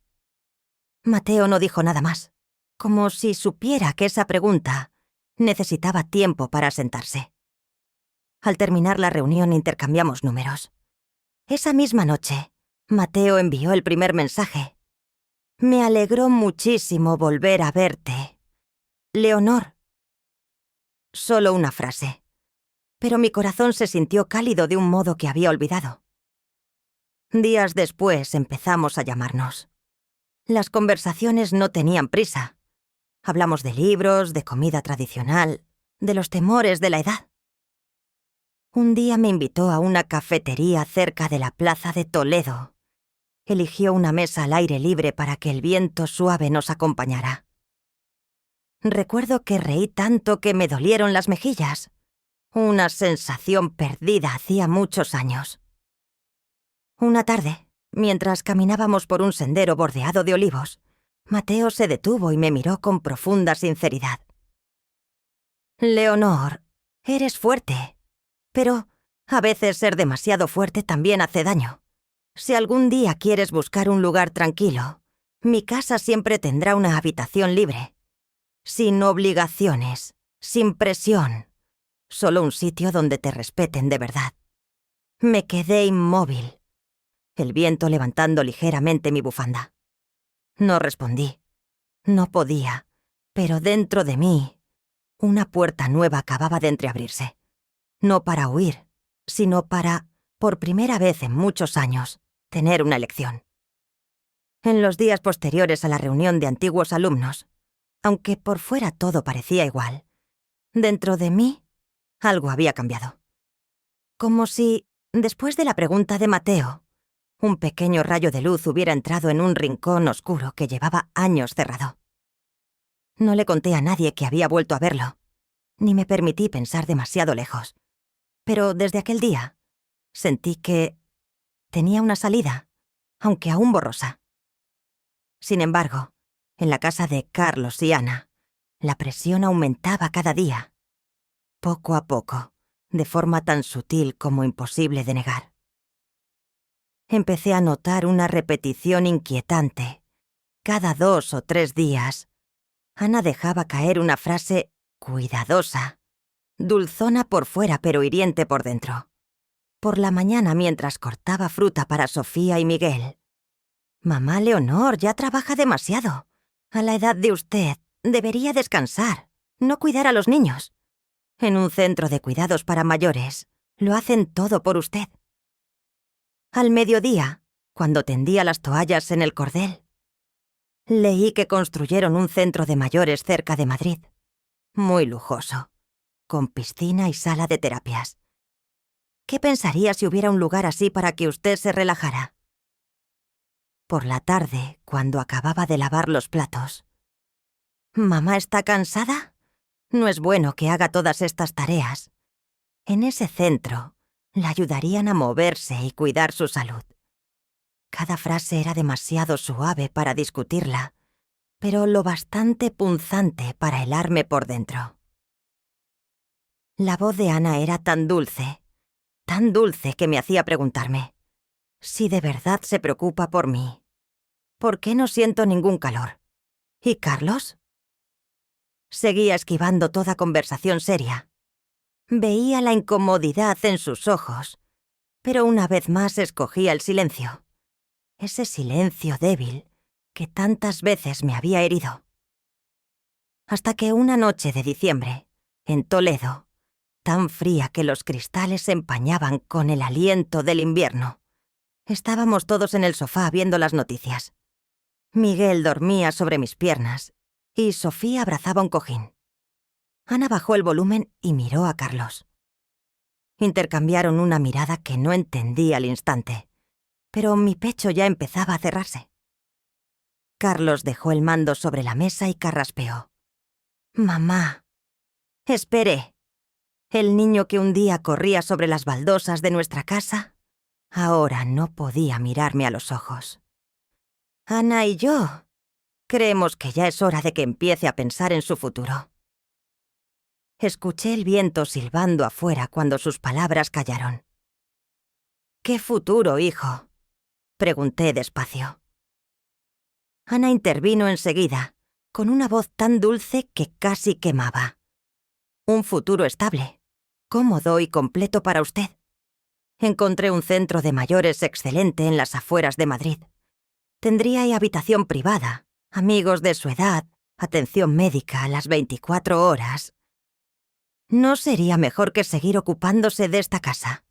Speaker 1: Mateo no dijo nada más. como si supiera que esa pregunta necesitaba tiempo para asentarse. Al terminar la reunión intercambiamos números. Esa misma noche, Mateo envió el primer mensaje. Me alegró muchísimo volver a verte. Leonor. Solo una frase. Pero mi corazón se sintió cálido de un modo que había olvidado. Días después empezamos a llamarnos. Las conversaciones no tenían prisa. Hablamos de libros, de comida tradicional, de los temores de la edad. Un día me invitó a una cafetería cerca de la plaza de Toledo. Eligió una mesa al aire libre para que el viento suave nos acompañara. Recuerdo que reí tanto que me dolieron las mejillas. Una sensación perdida hacía muchos años. Una tarde, mientras caminábamos por un sendero bordeado de olivos, Mateo se detuvo y me miró con profunda sinceridad. Leonor, eres fuerte, pero a veces ser demasiado fuerte también hace daño. Si algún día quieres buscar un lugar tranquilo, mi casa siempre tendrá una habitación libre. Sin obligaciones, sin presión. Solo un sitio donde te respeten de verdad. Me quedé inmóvil, el viento levantando ligeramente mi bufanda. No respondí. No podía, pero dentro de mí, una puerta nueva acababa de entreabrirse. No para huir, sino para, por primera vez en muchos años, tener una elección. En los días posteriores a la reunión de antiguos alumnos, aunque por fuera todo parecía igual, dentro de mí algo había cambiado. Como si, después de la pregunta de Mateo, un pequeño rayo de luz hubiera entrado en un rincón oscuro que llevaba años cerrado. No le conté a nadie que había vuelto a verlo, ni me permití pensar demasiado lejos. Pero desde aquel día, sentí que tenía una salida, aunque aún borrosa. Sin embargo, en la casa de Carlos y Ana, la presión aumentaba cada día, poco a poco, de forma tan sutil como imposible de negar. Empecé a notar una repetición inquietante. Cada 2 o 3 días, Ana dejaba caer una frase cuidadosa, dulzona por fuera pero hiriente por dentro. Por la mañana mientras cortaba fruta para Sofía y Miguel. Mamá Leonor ya trabaja demasiado. A la edad de usted, debería descansar, no cuidar a los niños. En un centro de cuidados para mayores, lo hacen todo por usted. Al mediodía, cuando tendía las toallas en el cordel, leí que construyeron un centro de mayores cerca de Madrid. Muy lujoso, con piscina y sala de terapias. ¿Qué pensaría si hubiera un lugar así para que usted se relajara? Por la tarde, cuando acababa de lavar los platos. ¿Mamá está cansada? No es bueno que haga todas estas tareas. En ese centro, la ayudarían a moverse y cuidar su salud. Cada frase era demasiado suave para discutirla, pero lo bastante punzante para helarme por dentro. La voz de Ana era tan dulce que me hacía preguntarme, si de verdad se preocupa por mí, ¿por qué no siento ningún calor? ¿Y Carlos? Seguía esquivando toda conversación seria. Veía la incomodidad en sus ojos, pero una vez más escogía el silencio. Ese silencio débil que tantas veces me había herido. Hasta que una noche de diciembre, en Toledo, tan fría que los cristales se empañaban con el aliento del invierno, estábamos todos en el sofá viendo las noticias. Miguel dormía sobre mis piernas y Sofía abrazaba un cojín. Ana bajó el volumen y miró a Carlos. Intercambiaron una mirada que no entendí al instante, pero mi pecho ya empezaba a cerrarse. Carlos dejó el mando sobre la mesa y carraspeó. «Mamá, espere. El niño que un día corría sobre las baldosas de nuestra casa, ahora no podía mirarme a los ojos. Ana y yo creemos que ya es hora de que empiece a pensar en su futuro». Escuché el viento silbando afuera cuando sus palabras callaron. «¿Qué futuro, hijo?», pregunté despacio. Ana intervino enseguida, con una voz tan dulce que casi quemaba. Un futuro estable, cómodo y completo para usted. Encontré un centro de mayores excelente en las afueras de Madrid. Tendría habitación privada, amigos de su edad, atención médica a las 24 horas. ¿No sería mejor que seguir ocupándose de esta casa?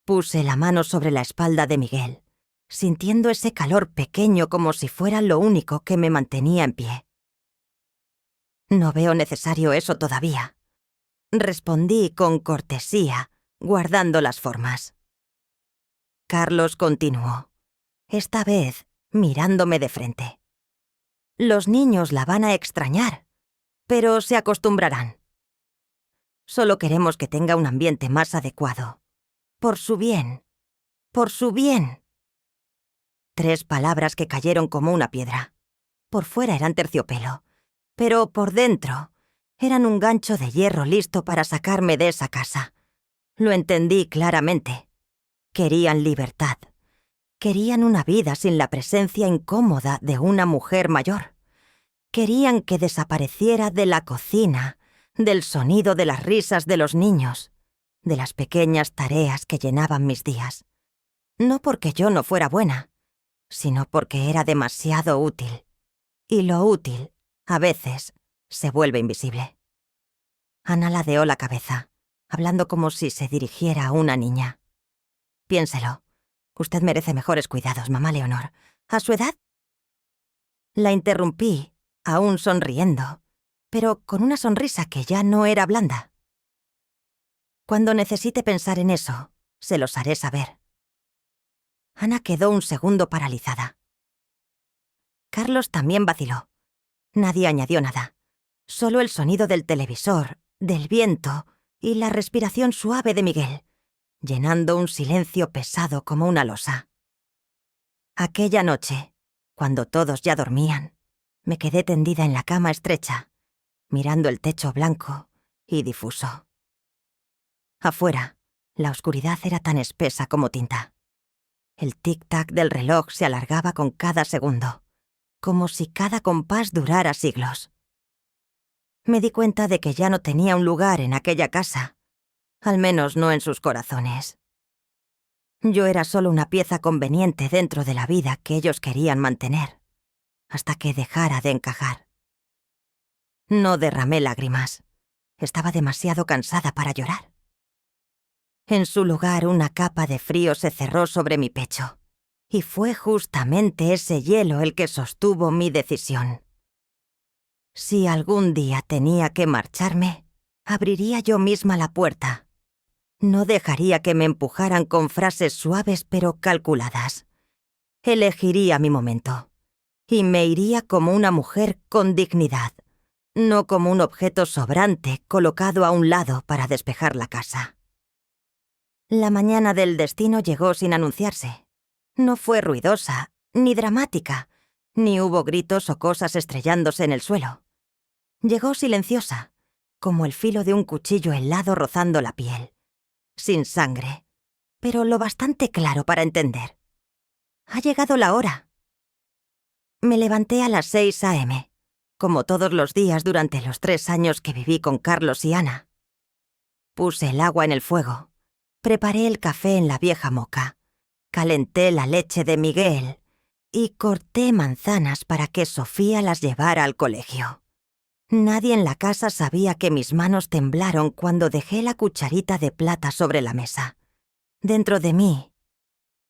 Speaker 1: Puse la mano sobre la espalda de Miguel, sintiendo ese calor pequeño como si fuera lo único que me mantenía en pie. No veo necesario eso todavía, respondí con cortesía, guardando las formas. Carlos continuó, esta vez mirándome de frente. Los niños la van a extrañar, pero se acostumbrarán. Solo queremos que tenga un ambiente más adecuado. Por su bien. Por su bien. 3 palabras que cayeron como una piedra. Por fuera eran terciopelo, pero por dentro eran un gancho de hierro listo para sacarme de esa casa. Lo entendí claramente. Querían libertad. Querían una vida sin la presencia incómoda de una mujer mayor. Querían que desapareciera de la cocina, del sonido de las risas de los niños, de las pequeñas tareas que llenaban mis días. No porque yo no fuera buena, sino porque era demasiado útil. Y lo útil, a veces, se vuelve invisible. Ana ladeó la cabeza, hablando como si se dirigiera a una niña. Piénselo. Usted merece mejores cuidados, mamá Leonor. ¿A su edad? La interrumpí, aún sonriendo, pero con una sonrisa que ya no era blanda. Cuando necesite pensar en eso, se los haré saber. Ana quedó un segundo paralizada. Carlos también vaciló. Nadie añadió nada. Solo el sonido del televisor, del viento y la respiración suave de Miguel, llenando un silencio pesado como una losa. Aquella noche, cuando todos ya dormían, me quedé tendida en la cama estrecha, mirando el techo blanco y difuso. Afuera, la oscuridad era tan espesa como tinta. El tic-tac del reloj se alargaba con cada segundo, como si cada compás durara siglos. Me di cuenta de que ya no tenía un lugar en aquella casa, al menos no en sus corazones. Yo era solo una pieza conveniente dentro de la vida que ellos querían mantener, hasta que dejara de encajar. No derramé lágrimas. Estaba demasiado cansada para llorar. En su lugar, una capa de frío se cerró sobre mi pecho, y fue justamente ese hielo el que sostuvo mi decisión. Si algún día tenía que marcharme, abriría yo misma la puerta. No dejaría que me empujaran con frases suaves pero calculadas. Elegiría mi momento, y me iría como una mujer con dignidad, no como un objeto sobrante colocado a un lado para despejar la casa. La mañana del destino llegó sin anunciarse. No fue ruidosa, ni dramática, ni hubo gritos o cosas estrellándose en el suelo. Llegó silenciosa, como el filo de un cuchillo helado rozando la piel. Sin sangre, pero lo bastante claro para entender. Ha llegado la hora. Me levanté a las 6 a.m., como todos los días durante los 3 años que viví con Carlos y Ana. Puse el agua en el fuego. Preparé el café en la vieja moka, calenté la leche de Miguel y corté manzanas para que Sofía las llevara al colegio. Nadie en la casa sabía que mis manos temblaron cuando dejé la cucharita de plata sobre la mesa. Dentro de mí,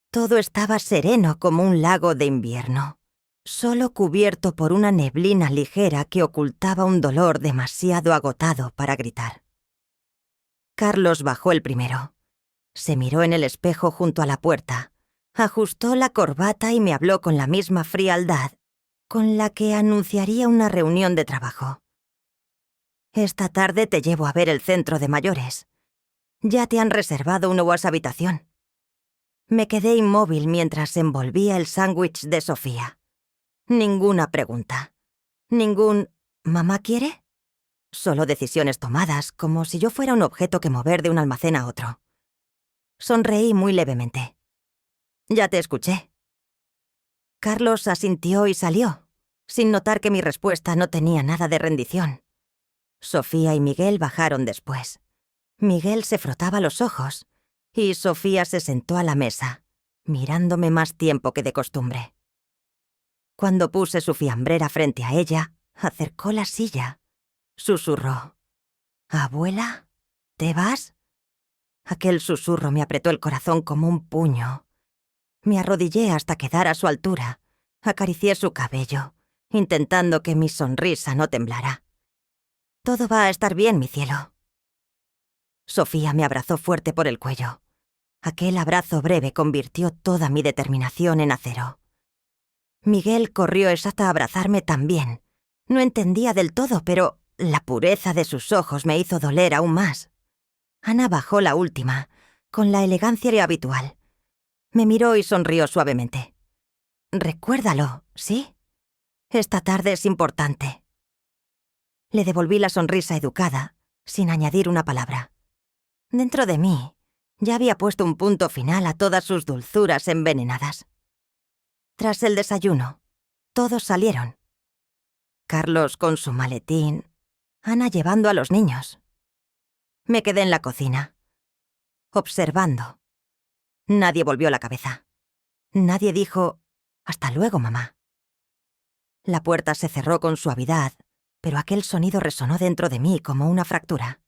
Speaker 1: todo estaba sereno como un lago de invierno, solo cubierto por una neblina ligera que ocultaba un dolor demasiado agotado para gritar. Carlos bajó el primero. Se miró en el espejo junto a la puerta, ajustó la corbata y me habló con la misma frialdad con la que anunciaría una reunión de trabajo. Esta tarde te llevo a ver el centro de mayores. Ya te han reservado una nueva habitación. Me quedé inmóvil mientras envolvía el sándwich de Sofía. Ninguna pregunta. Ningún ¿mamá quiere? Solo decisiones tomadas, como si yo fuera un objeto que mover de un almacén a otro. Sonreí muy levemente. Ya te escuché. Carlos asintió y salió, sin notar que mi respuesta no tenía nada de rendición. Sofía y Miguel bajaron después. Miguel se frotaba los ojos y Sofía se sentó a la mesa, mirándome más tiempo que de costumbre. Cuando puse su fiambrera frente a ella, acercó la silla. Susurró: «¿Abuela? ¿Te vas?». Aquel susurro me apretó el corazón como un puño. Me arrodillé hasta quedar a su altura. Acaricié su cabello, intentando que mi sonrisa no temblara. «Todo va a estar bien, mi cielo». Sofía me abrazó fuerte por el cuello. Aquel abrazo breve convirtió toda mi determinación en acero. Miguel corrió hasta abrazarme también. No entendía del todo, pero la pureza de sus ojos me hizo doler aún más. Ana bajó la última, con la elegancia habitual. Me miró y sonrió suavemente. «Recuérdalo, ¿sí? Esta tarde es importante». Le devolví la sonrisa educada, sin añadir una palabra. Dentro de mí, ya había puesto un punto final a todas sus dulzuras envenenadas. Tras el desayuno, todos salieron. Carlos con su maletín, Ana llevando a los niños. Me quedé en la cocina, observando. Nadie volvió la cabeza. Nadie dijo: «Hasta luego, mamá». La puerta se cerró con suavidad, pero aquel sonido resonó dentro de mí como una fractura.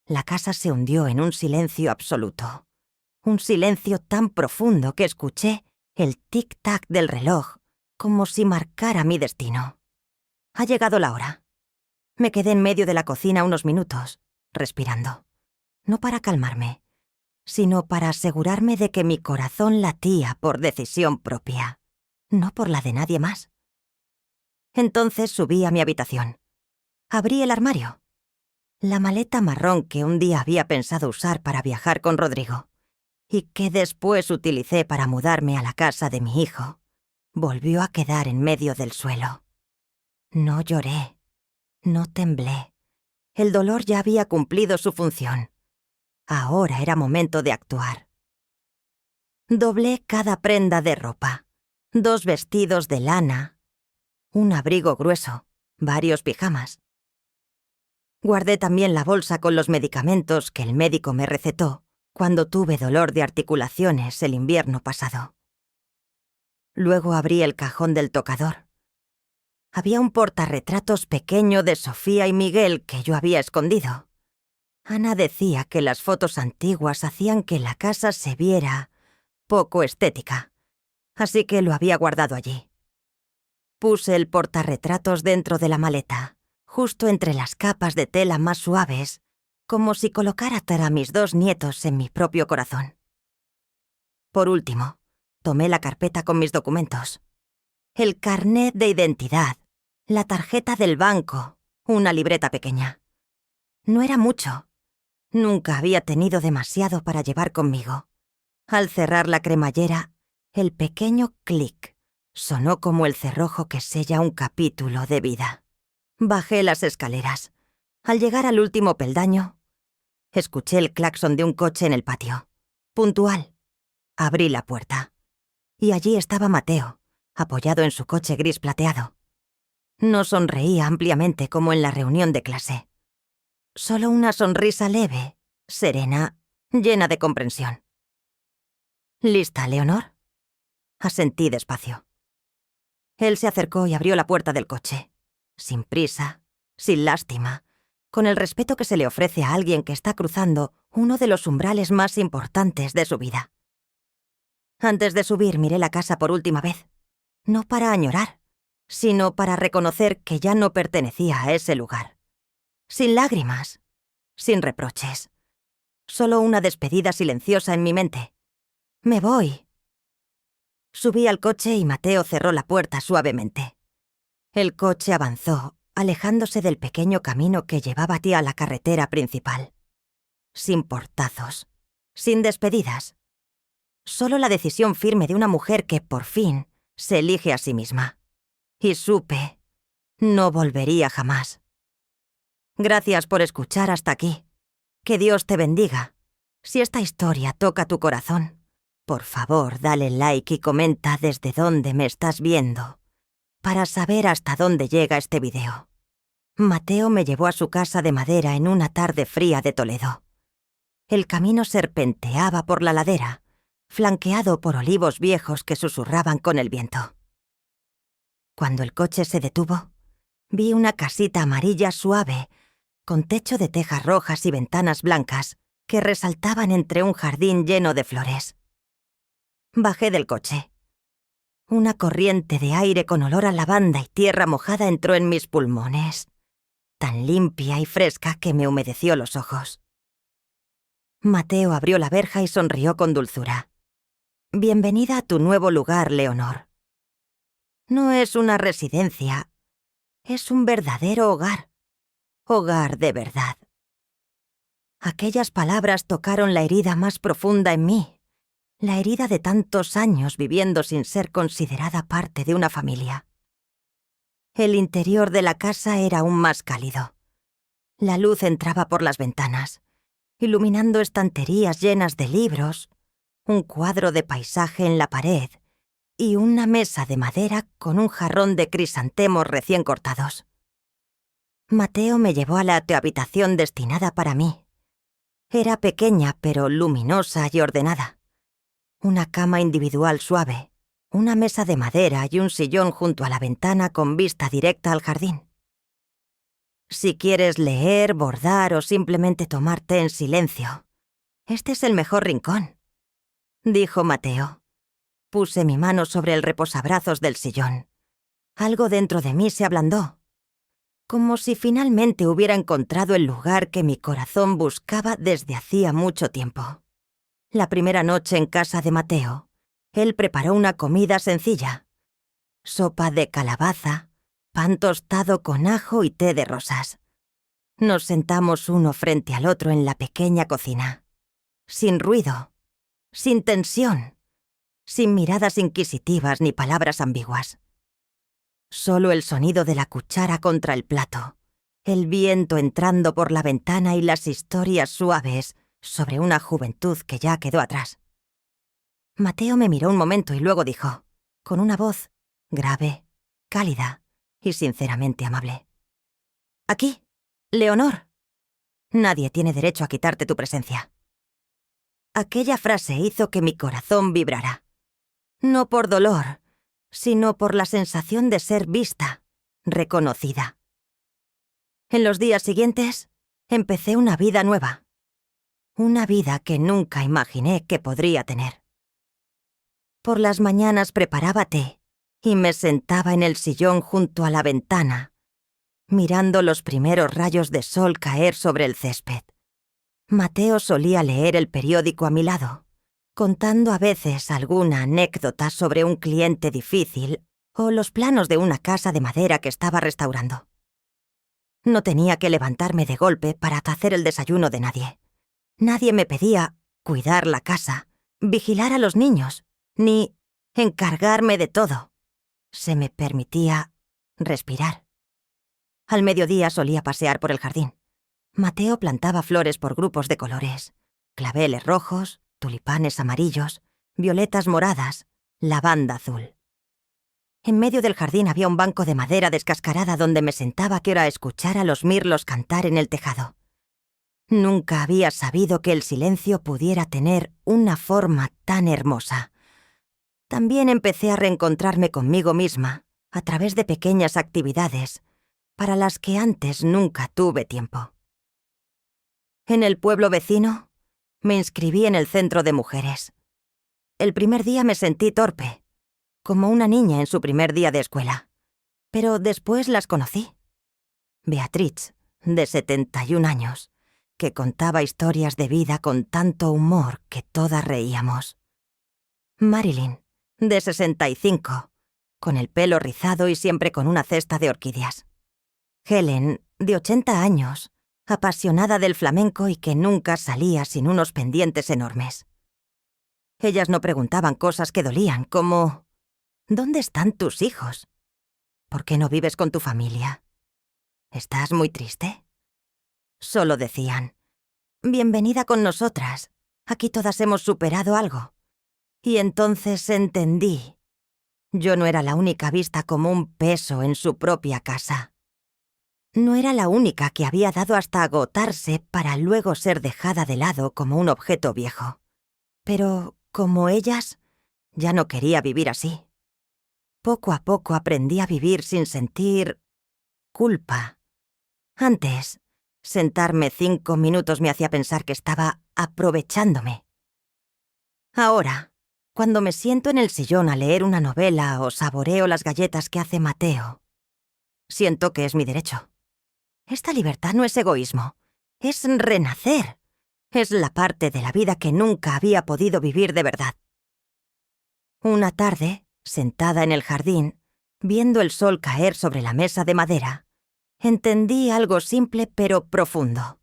Speaker 1: La casa se hundió en un silencio absoluto. Un silencio tan profundo que escuché el tic-tac del reloj, como si marcara mi destino. Ha llegado la hora. Me quedé en medio de la cocina unos minutos, respirando. No para calmarme, sino para asegurarme de que mi corazón latía por decisión propia, no por la de nadie más. Entonces subí a mi habitación. Abrí el armario. La maleta marrón que un día había pensado usar para viajar con Rodrigo y que después utilicé para mudarme a la casa de mi hijo, volvió a quedar en medio del suelo. No lloré, no temblé. El dolor ya había cumplido su función. Ahora era momento de actuar. Doblé cada prenda de ropa. 2 vestidos de lana, un abrigo grueso, varios pijamas. Guardé también la bolsa con los medicamentos que el médico me recetó cuando tuve dolor de articulaciones el invierno pasado. Luego abrí el cajón del tocador. Había un portarretratos pequeño de Sofía y Miguel que yo había escondido. Ana decía que las fotos antiguas hacían que la casa se viera poco estética, así que lo había guardado allí. Puse el portarretratos dentro de la maleta, justo entre las capas de tela más suaves, como si colocara a mis 2 nietos en mi propio corazón. Por último, tomé la carpeta con mis documentos. El carnet de identidad, la tarjeta del banco, una libreta pequeña. No era mucho. Nunca había tenido demasiado para llevar conmigo. Al cerrar la cremallera, el pequeño clic sonó como el cerrojo que sella un capítulo de vida. Bajé las escaleras. Al llegar al último peldaño, escuché el claxon de un coche en el patio. Puntual. Abrí la puerta. Y allí estaba Mateo, apoyado en su coche gris plateado. No sonreía ampliamente como en la reunión de clase. Solo una sonrisa leve, serena, llena de comprensión. «¿Lista, Leonor?», asentí despacio. Él se acercó y abrió la puerta del coche. Sin prisa, sin lástima, con el respeto que se le ofrece a alguien que está cruzando uno de los umbrales más importantes de su vida. Antes de subir miré la casa por última vez, no para añorar, sino para reconocer que ya no pertenecía a ese lugar. Sin lágrimas, sin reproches. Solo una despedida silenciosa en mi mente. «Me voy». Subí al coche y Mateo cerró la puerta suavemente. El coche avanzó, alejándose del pequeño camino que llevaba hacia la carretera principal. Sin portazos, sin despedidas. Solo la decisión firme de una mujer que, por fin, se elige a sí misma. Y supe, no volvería jamás. Gracias por escuchar hasta aquí. Que Dios te bendiga. Si esta historia toca tu corazón, por favor, dale like y comenta desde dónde me estás viendo. para saber hasta dónde llega este video. Mateo me llevó a su casa de madera en una tarde fría de Toledo. El camino serpenteaba por la ladera, flanqueado por olivos viejos que susurraban con el viento. Cuando el coche se detuvo, vi una casita amarilla suave, con techo de tejas rojas y ventanas blancas, que resaltaban entre un jardín lleno de flores. Bajé del coche. Una corriente de aire con olor a lavanda y tierra mojada entró en mis pulmones, tan limpia y fresca que me humedeció los ojos. Mateo abrió la verja y sonrió con dulzura. «Bienvenida a tu nuevo lugar, Leonor. No es una residencia, es un verdadero hogar. Hogar de verdad». Aquellas palabras tocaron la herida más profunda en mí, la herida de tantos años viviendo sin ser considerada parte de una familia. El interior de la casa era aún más cálido. La luz entraba por las ventanas, iluminando estanterías llenas de libros, un cuadro de paisaje en la pared y una mesa de madera con un jarrón de crisantemos recién cortados. Mateo me llevó a la habitación destinada para mí. Era pequeña pero luminosa y ordenada. Una cama individual suave, una mesa de madera y un sillón junto a la ventana con vista directa al jardín. Si quieres leer, bordar o simplemente tomar té en silencio, este es el mejor rincón, dijo Mateo. Puse mi mano sobre el reposabrazos del sillón. Algo dentro de mí se ablandó, como si finalmente hubiera encontrado el lugar que mi corazón buscaba desde hacía mucho tiempo. La primera noche en casa de Mateo, él preparó una comida sencilla: sopa de calabaza, pan tostado con ajo y té de rosas. Nos sentamos uno frente al otro en la pequeña cocina, sin ruido, sin tensión, sin miradas inquisitivas ni palabras ambiguas. Solo el sonido de la cuchara contra el plato, el viento entrando por la ventana y las historias suaves sobre una juventud que ya quedó atrás. Mateo me miró un momento y luego dijo, con una voz grave, cálida y sinceramente amable: «Aquí, Leonor. Nadie tiene derecho a quitarte tu presencia». Aquella frase hizo que mi corazón vibrara. No por dolor, sino por la sensación de ser vista, reconocida. En los días siguientes, empecé una vida nueva. Una vida que nunca imaginé que podría tener. Por las mañanas preparaba té y me sentaba en el sillón junto a la ventana, mirando los primeros rayos de sol caer sobre el césped. Mateo solía leer el periódico a mi lado, contando a veces alguna anécdota sobre un cliente difícil o los planos de una casa de madera que estaba restaurando. No tenía que levantarme de golpe para hacer el desayuno de nadie. Nadie me pedía cuidar la casa, vigilar a los niños, ni encargarme de todo. Se me permitía respirar. Al mediodía solía pasear por el jardín. Mateo plantaba flores por grupos de colores: claveles rojos, tulipanes amarillos, violetas moradas, lavanda azul. En medio del jardín había un banco de madera descascarada donde me sentaba a escuchar a los mirlos cantar en el tejado. Nunca había sabido que el silencio pudiera tener una forma tan hermosa. También empecé a reencontrarme conmigo misma a través de pequeñas actividades para las que antes nunca tuve tiempo. En el pueblo vecino, me inscribí en el centro de mujeres. El primer día me sentí torpe, como una niña en su primer día de escuela. Pero después las conocí. Beatriz, de 71 años, que contaba historias de vida con tanto humor que todas reíamos. Marilyn, de 65, con el pelo rizado y siempre con una cesta de orquídeas. Helen, de 80 años, apasionada del flamenco y que nunca salía sin unos pendientes enormes. Ellas no preguntaban cosas que dolían, como ¿dónde están tus hijos? ¿Por qué no vives con tu familia? ¿Estás muy triste? Solo decían: bienvenida con nosotras, aquí todas hemos superado algo. Y entonces entendí Yo no era la única vista como un peso en su propia casa. No era la única que había dado hasta agotarse para luego ser dejada de lado como un objeto viejo. Pero, como ellas, ya no quería vivir así. Poco a poco aprendí a vivir sin sentir culpa. Antes, sentarme 5 minutos me hacía pensar que estaba aprovechándome. Ahora, cuando me siento en el sillón a leer una novela o saboreo las galletas que hace Mateo, siento que es mi derecho. Esta libertad no es egoísmo, es renacer. Es la parte de la vida que nunca había podido vivir de verdad. Una tarde, sentada en el jardín, viendo el sol caer sobre la mesa de madera, entendí algo simple pero profundo.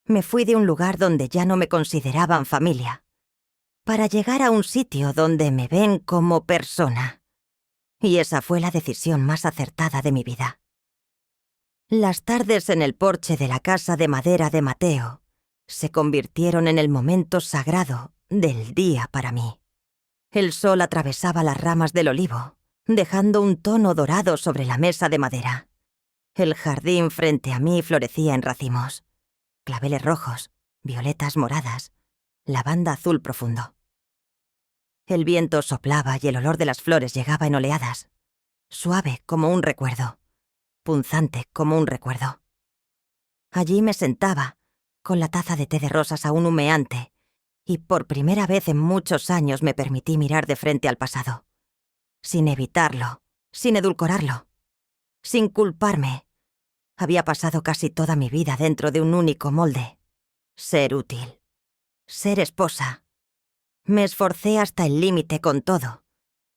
Speaker 1: Me fui de un lugar donde ya no me consideraban familia, para llegar a un sitio donde me ven como persona. Y esa fue la decisión más acertada de mi vida. Las tardes en el porche de la casa de madera de Mateo se convirtieron en el momento sagrado del día para mí. El sol atravesaba las ramas del olivo, dejando un tono dorado sobre la mesa de madera. El jardín frente a mí florecía en racimos, claveles rojos, violetas moradas, lavanda azul profundo. El viento soplaba y el olor de las flores llegaba en oleadas, suave como un recuerdo, punzante como un recuerdo. Allí me sentaba, con la taza de té de rosas aún humeante, y por primera vez en muchos años me permití mirar de frente al pasado, sin evitarlo, sin edulcorarlo, sin culparme. Había pasado casi toda mi vida dentro de un único molde: ser útil, ser esposa. Me esforcé hasta el límite con todo,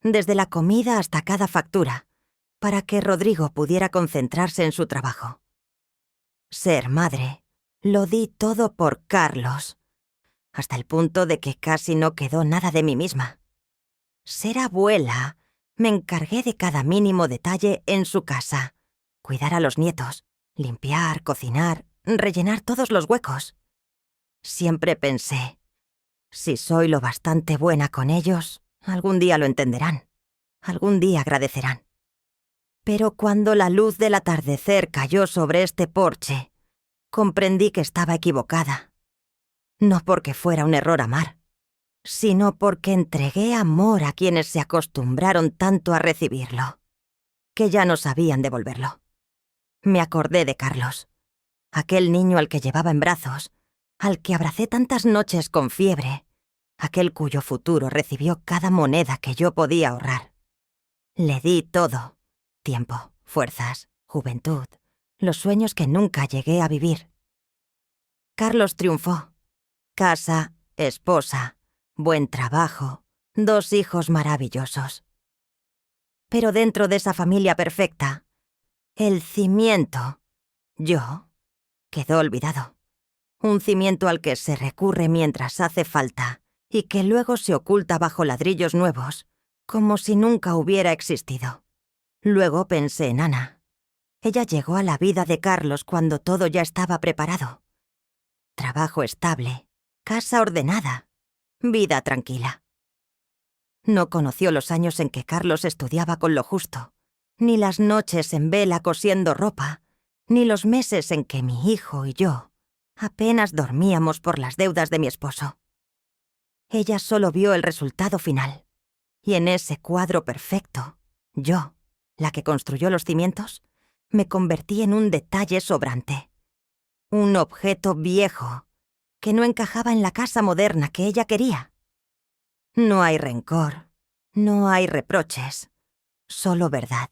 Speaker 1: desde la comida hasta cada factura, para que Rodrigo pudiera concentrarse en su trabajo. Ser madre, lo di todo por Carlos, hasta el punto de que casi no quedó nada de mí misma. Ser abuela, me encargué de cada mínimo detalle en su casa: cuidar a los nietos, limpiar, cocinar, rellenar todos los huecos. Siempre pensé, si soy lo bastante buena con ellos, algún día lo entenderán, algún día agradecerán. Pero cuando la luz del atardecer cayó sobre este porche, comprendí que estaba equivocada. No porque fuera un error amar, sino porque entregué amor a quienes se acostumbraron tanto a recibirlo, que ya no sabían devolverlo. Me acordé de Carlos, aquel niño al que llevaba en brazos, al que abracé tantas noches con fiebre, aquel cuyo futuro recibió cada moneda que yo podía ahorrar. Le di todo: tiempo, fuerzas, juventud, los sueños que nunca llegué a vivir. Carlos triunfó. Casa, esposa, buen trabajo, 2 hijos maravillosos. Pero dentro de esa familia perfecta, el cimiento, yo, quedó olvidado. Un cimiento al que se recurre mientras hace falta y que luego se oculta bajo ladrillos nuevos, como si nunca hubiera existido. Luego pensé en Ana. Ella llegó a la vida de Carlos cuando todo ya estaba preparado. Trabajo estable, casa ordenada, vida tranquila. No conoció los años en que Carlos estudiaba con lo justo, ni las noches en vela cosiendo ropa, ni los meses en que mi hijo y yo apenas dormíamos por las deudas de mi esposo. Ella solo vio el resultado final, y en ese cuadro perfecto, yo, la que construyó los cimientos, me convertí en un detalle sobrante, un objeto viejo que no encajaba en la casa moderna que ella quería. No hay rencor, no hay reproches, solo verdad.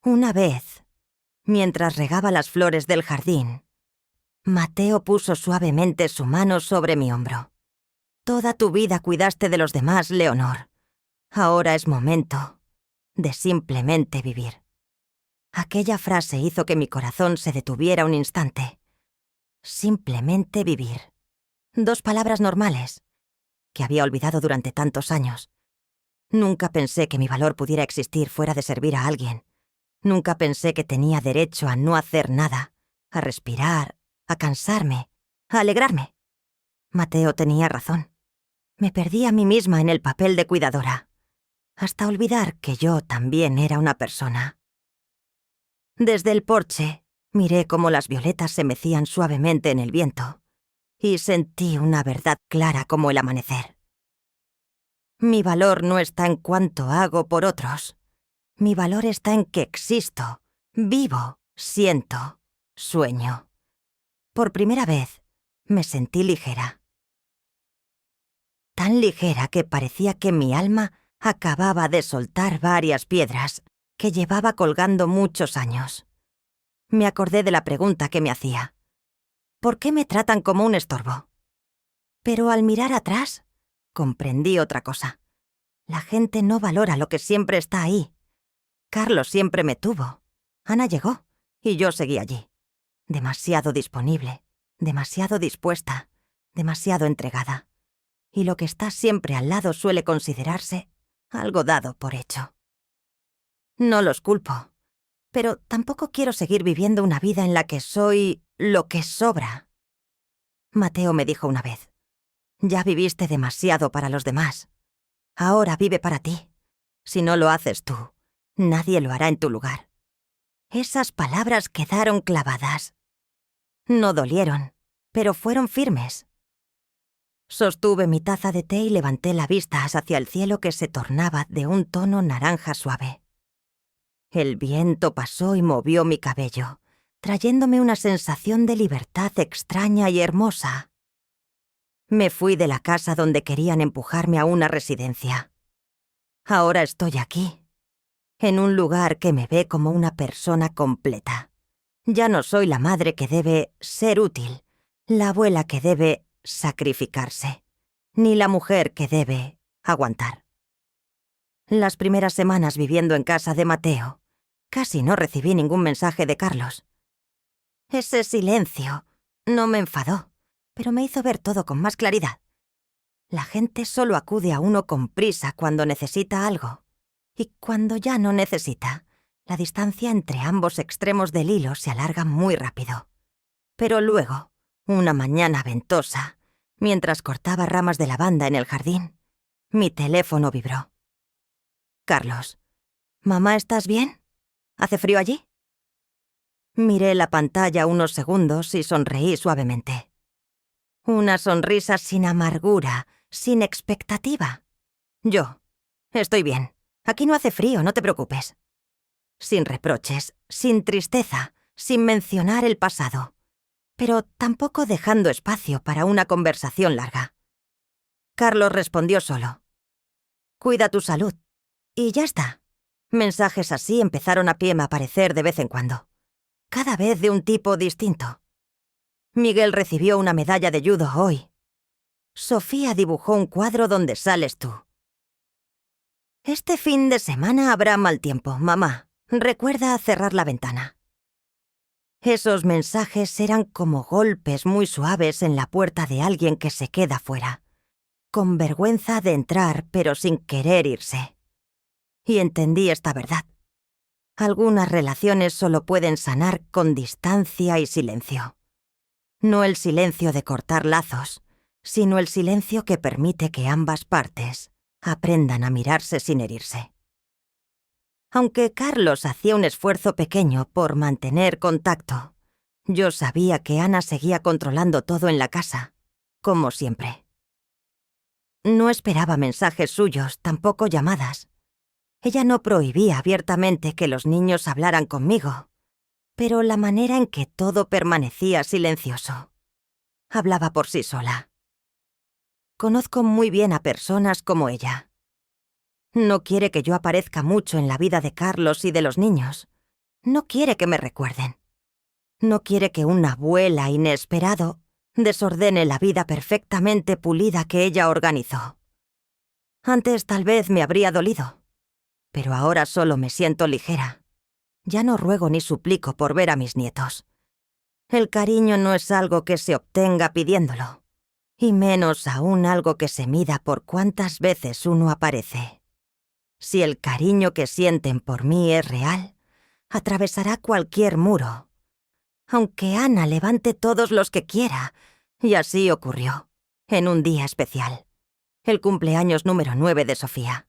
Speaker 1: Una vez, mientras regaba las flores del jardín, Mateo puso suavemente su mano sobre mi hombro. Toda tu vida cuidaste de los demás, Leonor. Ahora es momento de simplemente vivir. Aquella frase hizo que mi corazón se detuviera un instante. Simplemente vivir. 2 palabras normales, que había olvidado durante tantos años. Nunca pensé que mi valor pudiera existir fuera de servir a alguien. Nunca pensé que tenía derecho a no hacer nada, a respirar, a cansarme, a alegrarme. Mateo tenía razón. Me perdí a mí misma en el papel de cuidadora. hasta olvidar que yo también era una persona. Desde el porche, miré cómo las violetas se mecían suavemente en el viento, y sentí una verdad clara como el amanecer. Mi valor no está en cuánto hago por otros. Mi valor está en que existo, vivo, siento, sueño. Por primera vez, me sentí ligera. Tan ligera que parecía que mi alma acababa de soltar varias piedras que llevaba colgando muchos años. Me acordé de la pregunta que me hacía. ¿Por qué me tratan como un estorbo? Pero al mirar atrás, comprendí otra cosa. La gente no valora lo que siempre está ahí. Carlos siempre me tuvo. Ana llegó, y yo seguí allí. Demasiado disponible, demasiado dispuesta, demasiado entregada. Y lo que está siempre al lado suele considerarse algo dado por hecho. No los culpo, pero tampoco quiero seguir viviendo una vida en la que soy lo que sobra. Mateo me dijo una vez, ya viviste demasiado para los demás. Ahora vive para ti. Si no lo haces tú, nadie lo hará en tu lugar. Esas palabras quedaron clavadas. No dolieron, pero fueron firmes. Sostuve mi taza de té y levanté la vista hacia el cielo que se tornaba de un tono naranja suave. El viento pasó y movió mi cabello, trayéndome una sensación de libertad extraña y hermosa. Me fui de la casa donde querían empujarme a una residencia. Ahora estoy aquí, en un lugar que me ve como una persona completa. Ya no soy la madre que debe ser útil, la abuela que debe sacrificarse, ni la mujer que debe aguantar. Las primeras semanas viviendo en casa de Mateo, casi no recibí ningún mensaje de Carlos. Ese silencio no me enfadó, pero me hizo ver todo con más claridad. La gente solo acude a uno con prisa cuando necesita algo, y cuando ya no necesita, la distancia entre ambos extremos del hilo se alarga muy rápido. Pero luego, una mañana ventosa, mientras cortaba ramas de lavanda en el jardín, mi teléfono vibró. Carlos, ¿mamá, estás bien? ¿Hace frío allí? Miré la pantalla unos segundos y sonreí suavemente. Una sonrisa sin amargura, sin expectativa. Yo, estoy bien. Aquí no hace frío, no te preocupes. Sin reproches, sin tristeza, sin mencionar el pasado, pero tampoco dejando espacio para una conversación larga. Carlos respondió solo. Cuida tu salud. Y ya está. Mensajes así empezaron a aparecer de vez en cuando. Cada vez de un tipo distinto. Miguel recibió una medalla de judo hoy. Sofía dibujó un cuadro donde sales tú. Este fin de semana habrá mal tiempo, mamá. Recuerda cerrar la ventana. Esos mensajes eran como golpes muy suaves en la puerta de alguien que se queda fuera, con vergüenza de entrar pero sin querer irse. Y entendí esta verdad. Algunas relaciones solo pueden sanar con distancia y silencio. No el silencio de cortar lazos, sino el silencio que permite que ambas partes aprendan a mirarse sin herirse. Aunque Carlos hacía un esfuerzo pequeño por mantener contacto, yo sabía que Ana seguía controlando todo en la casa, como siempre. No esperaba mensajes suyos, tampoco llamadas. Ella no prohibía abiertamente que los niños hablaran conmigo, pero la manera en que todo permanecía silencioso hablaba por sí sola. Conozco muy bien a personas como ella. No quiere que yo aparezca mucho en la vida de Carlos y de los niños. No quiere que me recuerden. No quiere que una abuela inesperado desordene la vida perfectamente pulida que ella organizó. Antes tal vez me habría dolido, pero ahora solo me siento ligera. Ya no ruego ni suplico por ver a mis nietos. El cariño no es algo que se obtenga pidiéndolo, y menos aún algo que se mida por cuántas veces uno aparece. Si el cariño que sienten por mí es real, atravesará cualquier muro, aunque Ana levante todos los que quiera, y así ocurrió, en un día especial, el cumpleaños número 9 de Sofía.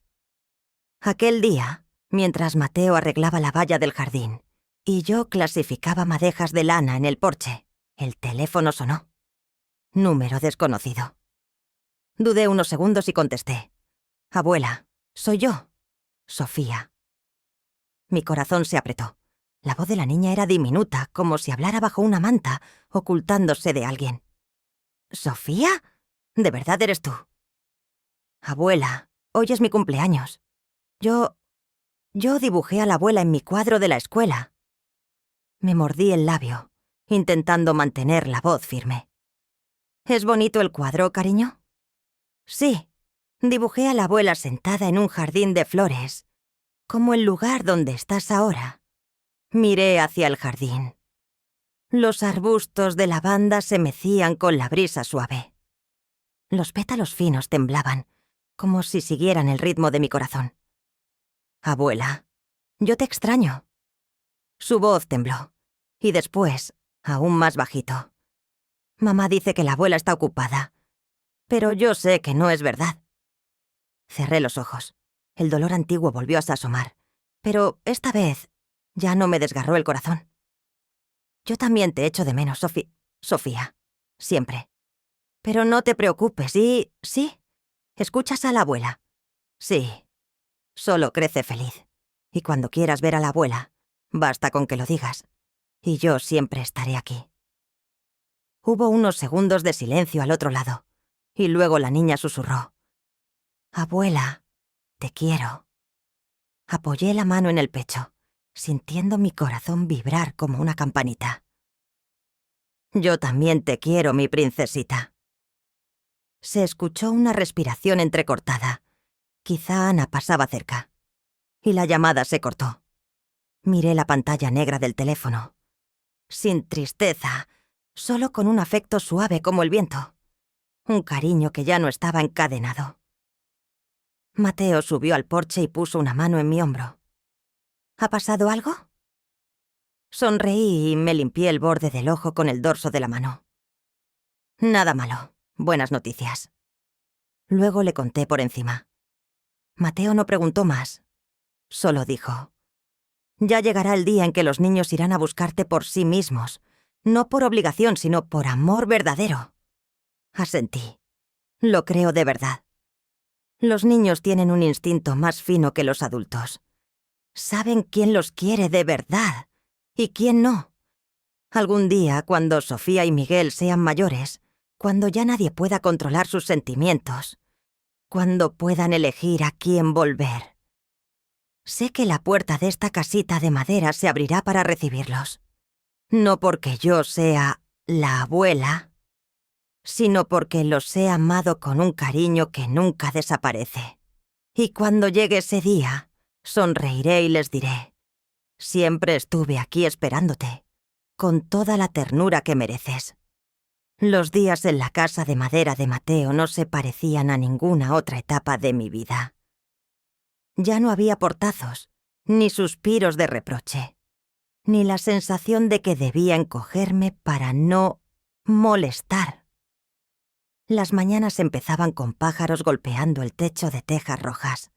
Speaker 1: Aquel día, mientras Mateo arreglaba la valla del jardín y yo clasificaba madejas de lana en el porche, el teléfono sonó. Número desconocido. Dudé unos segundos y contesté. «Abuela, soy yo, Sofía». Mi corazón se apretó. La voz de la niña era diminuta, como si hablara bajo una manta, ocultándose de alguien. «¿Sofía? ¿De verdad eres tú?» «Abuela, hoy es mi cumpleaños. Yo dibujé a la abuela en mi cuadro de la escuela». Me mordí el labio, intentando mantener la voz firme. «¿Es bonito el cuadro, cariño?» «Sí, dibujé a la abuela sentada en un jardín de flores, como el lugar donde estás ahora». Miré hacia el jardín. Los arbustos de lavanda se mecían con la brisa suave. Los pétalos finos temblaban, como si siguieran el ritmo de mi corazón. «Abuela, yo te extraño». Su voz tembló, y después, aún más bajito. «Mamá dice que la abuela está ocupada, pero yo sé que no es verdad». Cerré los ojos. El dolor antiguo volvió a asomar, pero esta vez ya no me desgarró el corazón. «Yo también te echo de menos, Sofía, siempre. Pero no te preocupes, ¿y sí? ¿Escuchas a la abuela?» «Sí, solo crece feliz. Y cuando quieras ver a la abuela, basta con que lo digas. Y yo siempre estaré aquí». Hubo unos segundos de silencio al otro lado, y luego la niña susurró. «Abuela, te quiero». Apoyé la mano en el pecho, sintiendo mi corazón vibrar como una campanita. «Yo también te quiero, mi princesita». Se escuchó una respiración entrecortada. Quizá Ana pasaba cerca. Y la llamada se cortó. Miré la pantalla negra del teléfono. Sin tristeza, solo con un afecto suave como el viento. Un cariño que ya no estaba encadenado. Mateo subió al porche y puso una mano en mi hombro. «¿Ha pasado algo?» Sonreí y me limpié el borde del ojo con el dorso de la mano. «Nada malo. Buenas noticias». Luego le conté por encima. Mateo no preguntó más. Solo dijo: «Ya llegará el día en que los niños irán a buscarte por sí mismos, no por obligación, sino por amor verdadero». Asentí. Lo creo de verdad. Los niños tienen un instinto más fino que los adultos. Saben quién los quiere de verdad y quién no. Algún día, cuando Sofía y Miguel sean mayores, cuando ya nadie pueda controlar sus sentimientos, cuando puedan elegir a quién volver. Sé que la puerta de esta casita de madera se abrirá para recibirlos. No porque yo sea la abuela, sino porque los he amado con un cariño que nunca desaparece. Y cuando llegue ese día, sonreiré y les diré: «Siempre estuve aquí esperándote, con toda la ternura que mereces». Los días en la casa de madera de Mateo no se parecían a ninguna otra etapa de mi vida. Ya no había portazos, ni suspiros de reproche, ni la sensación de que debía encogerme para no molestar. Las mañanas empezaban con pájaros golpeando el techo de tejas rojas.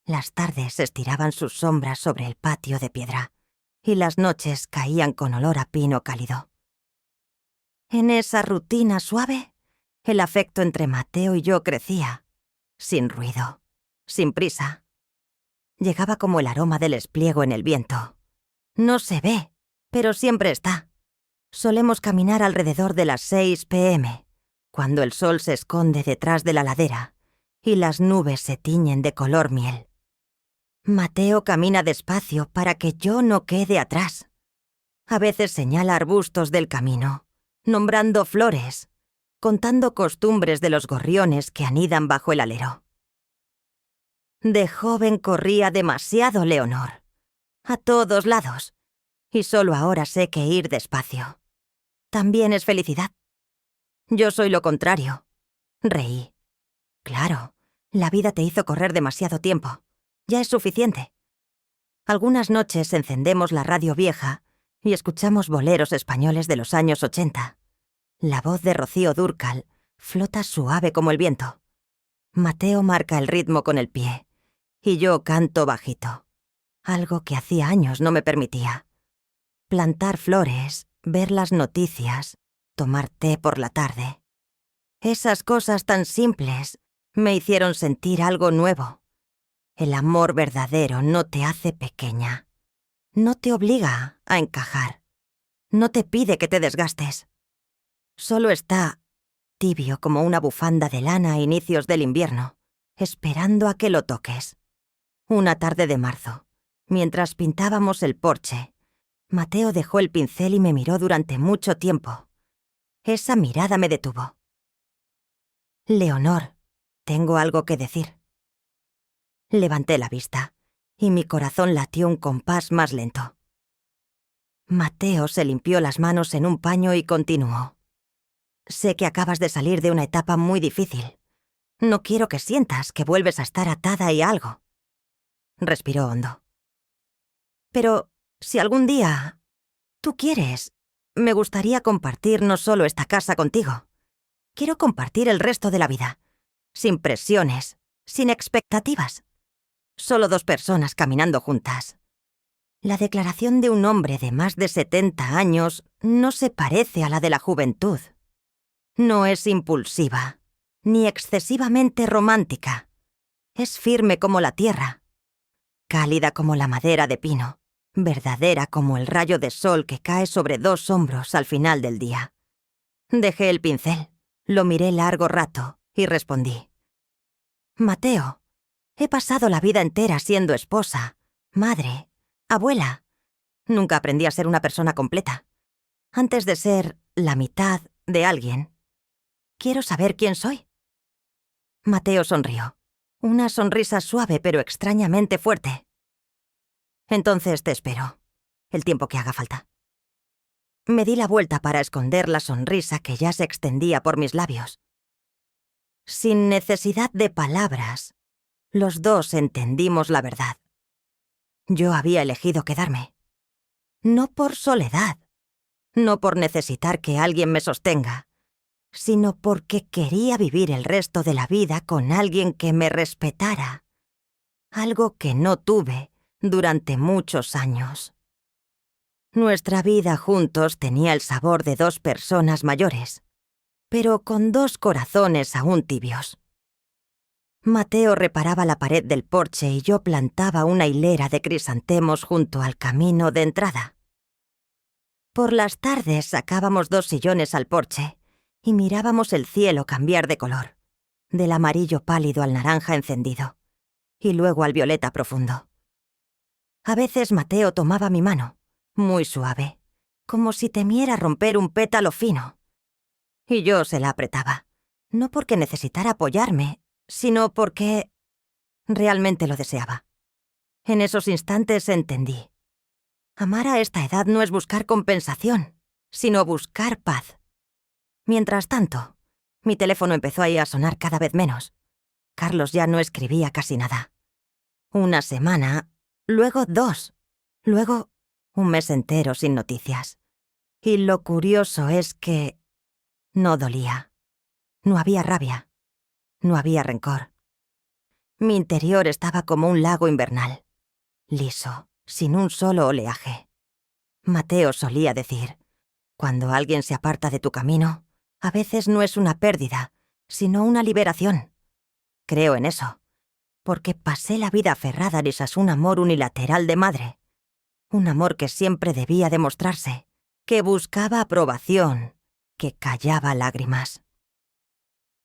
Speaker 1: Las tardes estiraban sus sombras sobre el patio de piedra, y las noches caían con olor a pino cálido. En esa rutina suave, el afecto entre Mateo y yo crecía, sin ruido, sin prisa. Llegaba como el aroma del espliego en el viento. No se ve, pero siempre está. Solemos caminar alrededor de las 6 p.m., cuando el sol se esconde detrás de la ladera y las nubes se tiñen de color miel. Mateo camina despacio para que yo no quede atrás. A veces señala arbustos del camino, nombrando flores, contando costumbres de los gorriones que anidan bajo el alero. De joven corría demasiado, Leonor, a todos lados, y solo ahora sé que ir despacio también es felicidad. Yo soy lo contrario. Reí. Claro, la vida te hizo correr demasiado tiempo. Ya es suficiente. Algunas noches encendemos la radio vieja y escuchamos boleros españoles de los años 80. La voz de Rocío Dúrcal flota suave como el viento. Mateo marca el ritmo con el pie, y yo canto bajito, algo que hacía años no me permitía. Plantar flores, ver las noticias, tomar té por la tarde. Esas cosas tan simples me hicieron sentir algo nuevo. El amor verdadero no te hace pequeña. No te obliga a encajar. No te pide que te desgastes. Solo está tibio como una bufanda de lana a inicios del invierno, esperando a que lo toques. Una tarde de marzo, mientras pintábamos el porche, Mateo dejó el pincel y me miró durante mucho tiempo. Esa mirada me detuvo. «Leonor, tengo algo que decir». Levanté la vista, y mi corazón latió un compás más lento. Mateo se limpió las manos en un paño y continuó. «Sé que acabas de salir de una etapa muy difícil. No quiero que sientas que vuelves a estar atada y a algo». Respiró hondo. «Pero si algún día tú quieres, me gustaría compartir no solo esta casa contigo. Quiero compartir el resto de la vida, sin presiones, sin expectativas. Solo 2 personas caminando juntas. La declaración de un hombre de más de 70 años no se parece a la de la juventud. No es impulsiva, ni excesivamente romántica. Es firme como la tierra, cálida como la madera de pino, verdadera como el rayo de sol que cae sobre 2 hombros al final del día». Dejé el pincel, lo miré largo rato y respondí. «Mateo, he pasado la vida entera siendo esposa, madre, abuela. Nunca aprendí a ser una persona completa. Antes de ser la mitad de alguien, quiero saber quién soy». Mateo sonrió, una sonrisa suave pero extrañamente fuerte. «Entonces te espero, el tiempo que haga falta». Me di la vuelta para esconder la sonrisa que ya se extendía por mis labios. Sin necesidad de palabras, los 2 entendimos la verdad. Yo había elegido quedarme. No por soledad, no por necesitar que alguien me sostenga, sino porque quería vivir el resto de la vida con alguien que me respetara, algo que no tuve durante muchos años. Nuestra vida juntos tenía el sabor de 2 personas mayores, pero con 2 corazones aún tibios. Mateo reparaba la pared del porche y yo plantaba una hilera de crisantemos junto al camino de entrada. Por las tardes sacábamos 2 sillones al porche y mirábamos el cielo cambiar de color, del amarillo pálido al naranja encendido, y luego al violeta profundo. A veces Mateo tomaba mi mano, muy suave, como si temiera romper un pétalo fino, y yo se la apretaba, no porque necesitara apoyarme, sino porque realmente lo deseaba. En esos instantes entendí. Amar a esta edad no es buscar compensación, sino buscar paz. Mientras tanto, mi teléfono empezó a sonar cada vez menos. Carlos ya no escribía casi nada. 1 semana, luego 2, luego 1 mes entero sin noticias. Y lo curioso es que no dolía. No había rabia. No había rencor. Mi interior estaba como un lago invernal, liso, sin un solo oleaje. Mateo solía decir, cuando alguien se aparta de tu camino, a veces no es una pérdida, sino una liberación. Creo en eso, porque pasé la vida aferrada a un amor unilateral de madre. Un amor que siempre debía demostrarse, que buscaba aprobación, que callaba lágrimas.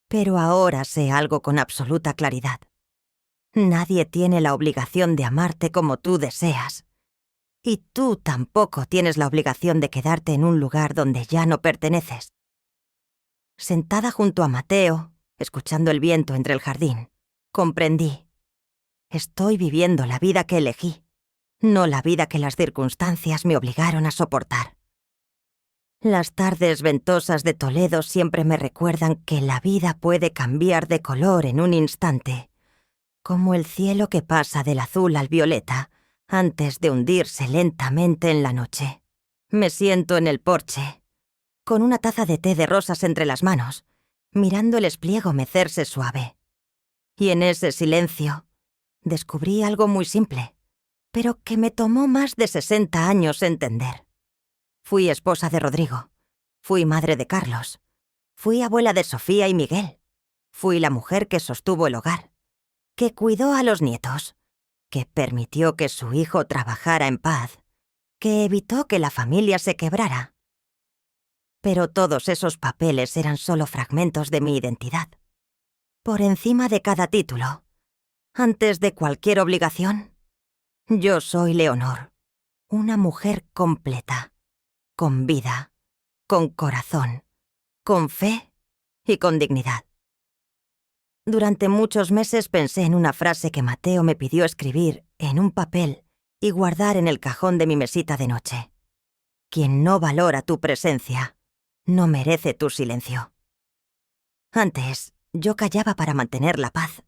Speaker 1: Pero ahora sé algo con absoluta claridad. Nadie tiene la obligación de amarte como tú deseas. Y tú tampoco tienes la obligación de quedarte en un lugar donde ya no perteneces. Sentada junto a Mateo, escuchando el viento entre el jardín, comprendí. Estoy viviendo la vida que elegí, no la vida que las circunstancias me obligaron a soportar. Las tardes ventosas de Toledo siempre me recuerdan que la vida puede cambiar de color en un instante, como el cielo que pasa del azul al violeta antes de hundirse lentamente en la noche. Me siento en el porche, con una taza de té de rosas entre las manos, mirando el espliego mecerse suave. Y en ese silencio, descubrí algo muy simple, pero que me tomó más de 60 años entender. Fui esposa de Rodrigo, fui madre de Carlos, fui abuela de Sofía y Miguel, fui la mujer que sostuvo el hogar, que cuidó a los nietos, que permitió que su hijo trabajara en paz, que evitó que la familia se quebrara. Pero todos esos papeles eran solo fragmentos de mi identidad. Por encima de cada título, antes de cualquier obligación, yo soy Leonor, una mujer completa, con vida, con corazón, con fe y con dignidad. Durante muchos meses pensé en una frase que Mateo me pidió escribir en un papel y guardar en el cajón de mi mesita de noche. Quien no valora tu presencia, no merece tu silencio. Antes, yo callaba para mantener la paz.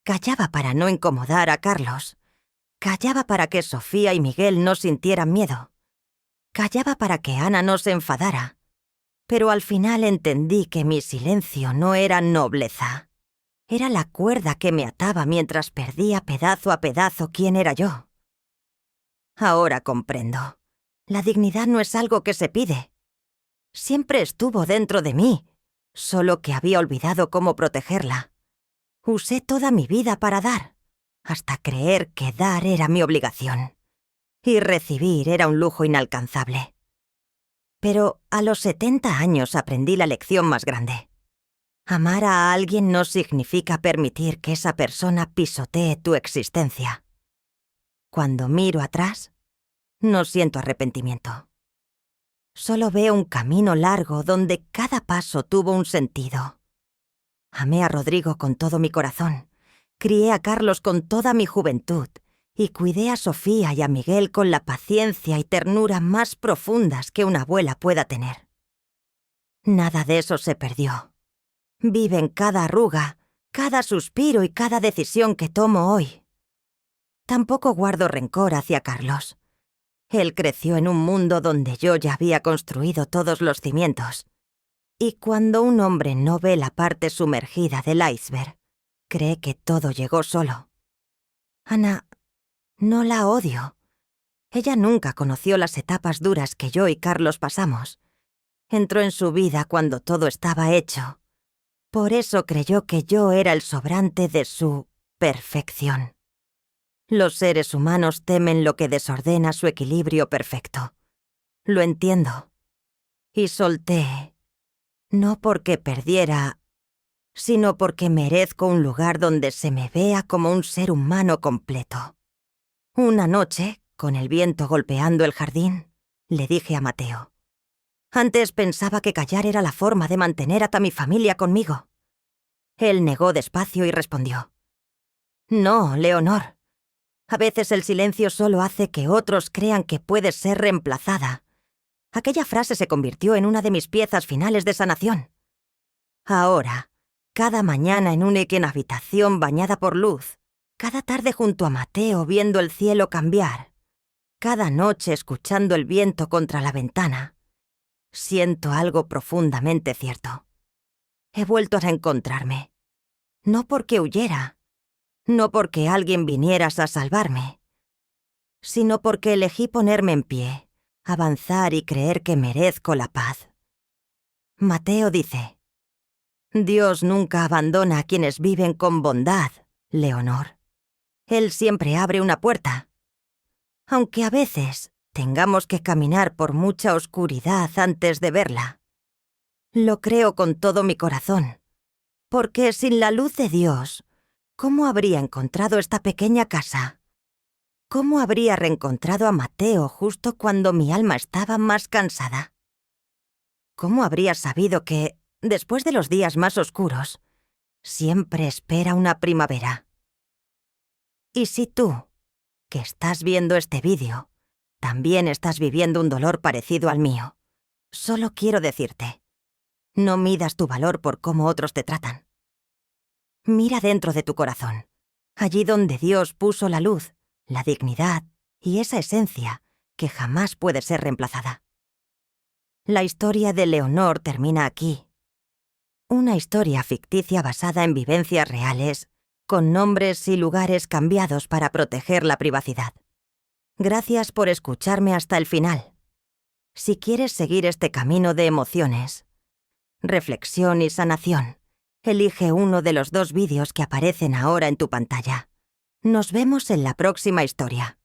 Speaker 1: Callaba para no incomodar a Carlos. Callaba para que Sofía y Miguel no sintieran miedo. Callaba para que Ana no se enfadara. Pero al final entendí que mi silencio no era nobleza. Era la cuerda que me ataba mientras perdía pedazo a pedazo quién era yo. Ahora comprendo. La dignidad no es algo que se pide. Siempre estuvo dentro de mí, solo que había olvidado cómo protegerla. Usé toda mi vida para dar, hasta creer que dar era mi obligación. Y recibir era un lujo inalcanzable. Pero a los 70 años aprendí la lección más grande. Amar a alguien no significa permitir que esa persona pisotee tu existencia. Cuando miro atrás, no siento arrepentimiento. Solo veo un camino largo donde cada paso tuvo un sentido. Amé a Rodrigo con todo mi corazón, crié a Carlos con toda mi juventud y cuidé a Sofía y a Miguel con la paciencia y ternura más profundas que una abuela pueda tener. Nada de eso se perdió. Vive en cada arruga, cada suspiro y cada decisión que tomo hoy. Tampoco guardo rencor hacia Carlos. Él creció en un mundo donde yo ya había construido todos los cimientos. Y cuando un hombre no ve la parte sumergida del iceberg, cree que todo llegó solo. Ana, no la odio. Ella nunca conoció las etapas duras que yo y Carlos pasamos. Entró en su vida cuando todo estaba hecho. Por eso creyó que yo era el sobrante de su perfección. Los seres humanos temen lo que desordena su equilibrio perfecto. Lo entiendo. Y solté, no porque perdiera, sino porque merezco un lugar donde se me vea como un ser humano completo. Una noche, con el viento golpeando el jardín, le dije a Mateo. Antes pensaba que callar era la forma de mantener a mi familia conmigo. Él negó despacio y respondió. No, Leonor. A veces el silencio solo hace que otros crean que puedes ser reemplazada. Aquella frase se convirtió en una de mis piezas finales de sanación. Ahora, cada mañana en una habitación bañada por luz, cada tarde junto a Mateo viendo el cielo cambiar, cada noche escuchando el viento contra la ventana, siento algo profundamente cierto. He vuelto a encontrarme. No porque huyera, no porque alguien viniera a salvarme, sino porque elegí ponerme en pie, avanzar y creer que merezco la paz. Mateo dice, Dios nunca abandona a quienes viven con bondad, Leonor. Él siempre abre una puerta. Aunque a veces tengamos que caminar por mucha oscuridad antes de verla. Lo creo con todo mi corazón, porque sin la luz de Dios, ¿cómo habría encontrado esta pequeña casa? ¿Cómo habría reencontrado a Mateo justo cuando mi alma estaba más cansada? ¿Cómo habría sabido que, después de los días más oscuros, siempre espera una primavera? Y si tú, que estás viendo este vídeo, también estás viviendo un dolor parecido al mío, solo quiero decirte, no midas tu valor por cómo otros te tratan. Mira dentro de tu corazón, allí donde Dios puso la luz, la dignidad y esa esencia que jamás puede ser reemplazada. La historia de Leonor termina aquí. Una historia ficticia basada en vivencias reales, con nombres y lugares cambiados para proteger la privacidad. Gracias por escucharme hasta el final. Si quieres seguir este camino de emociones, reflexión y sanación, elige uno de los 2 vídeos que aparecen ahora en tu pantalla. Nos vemos en la próxima historia.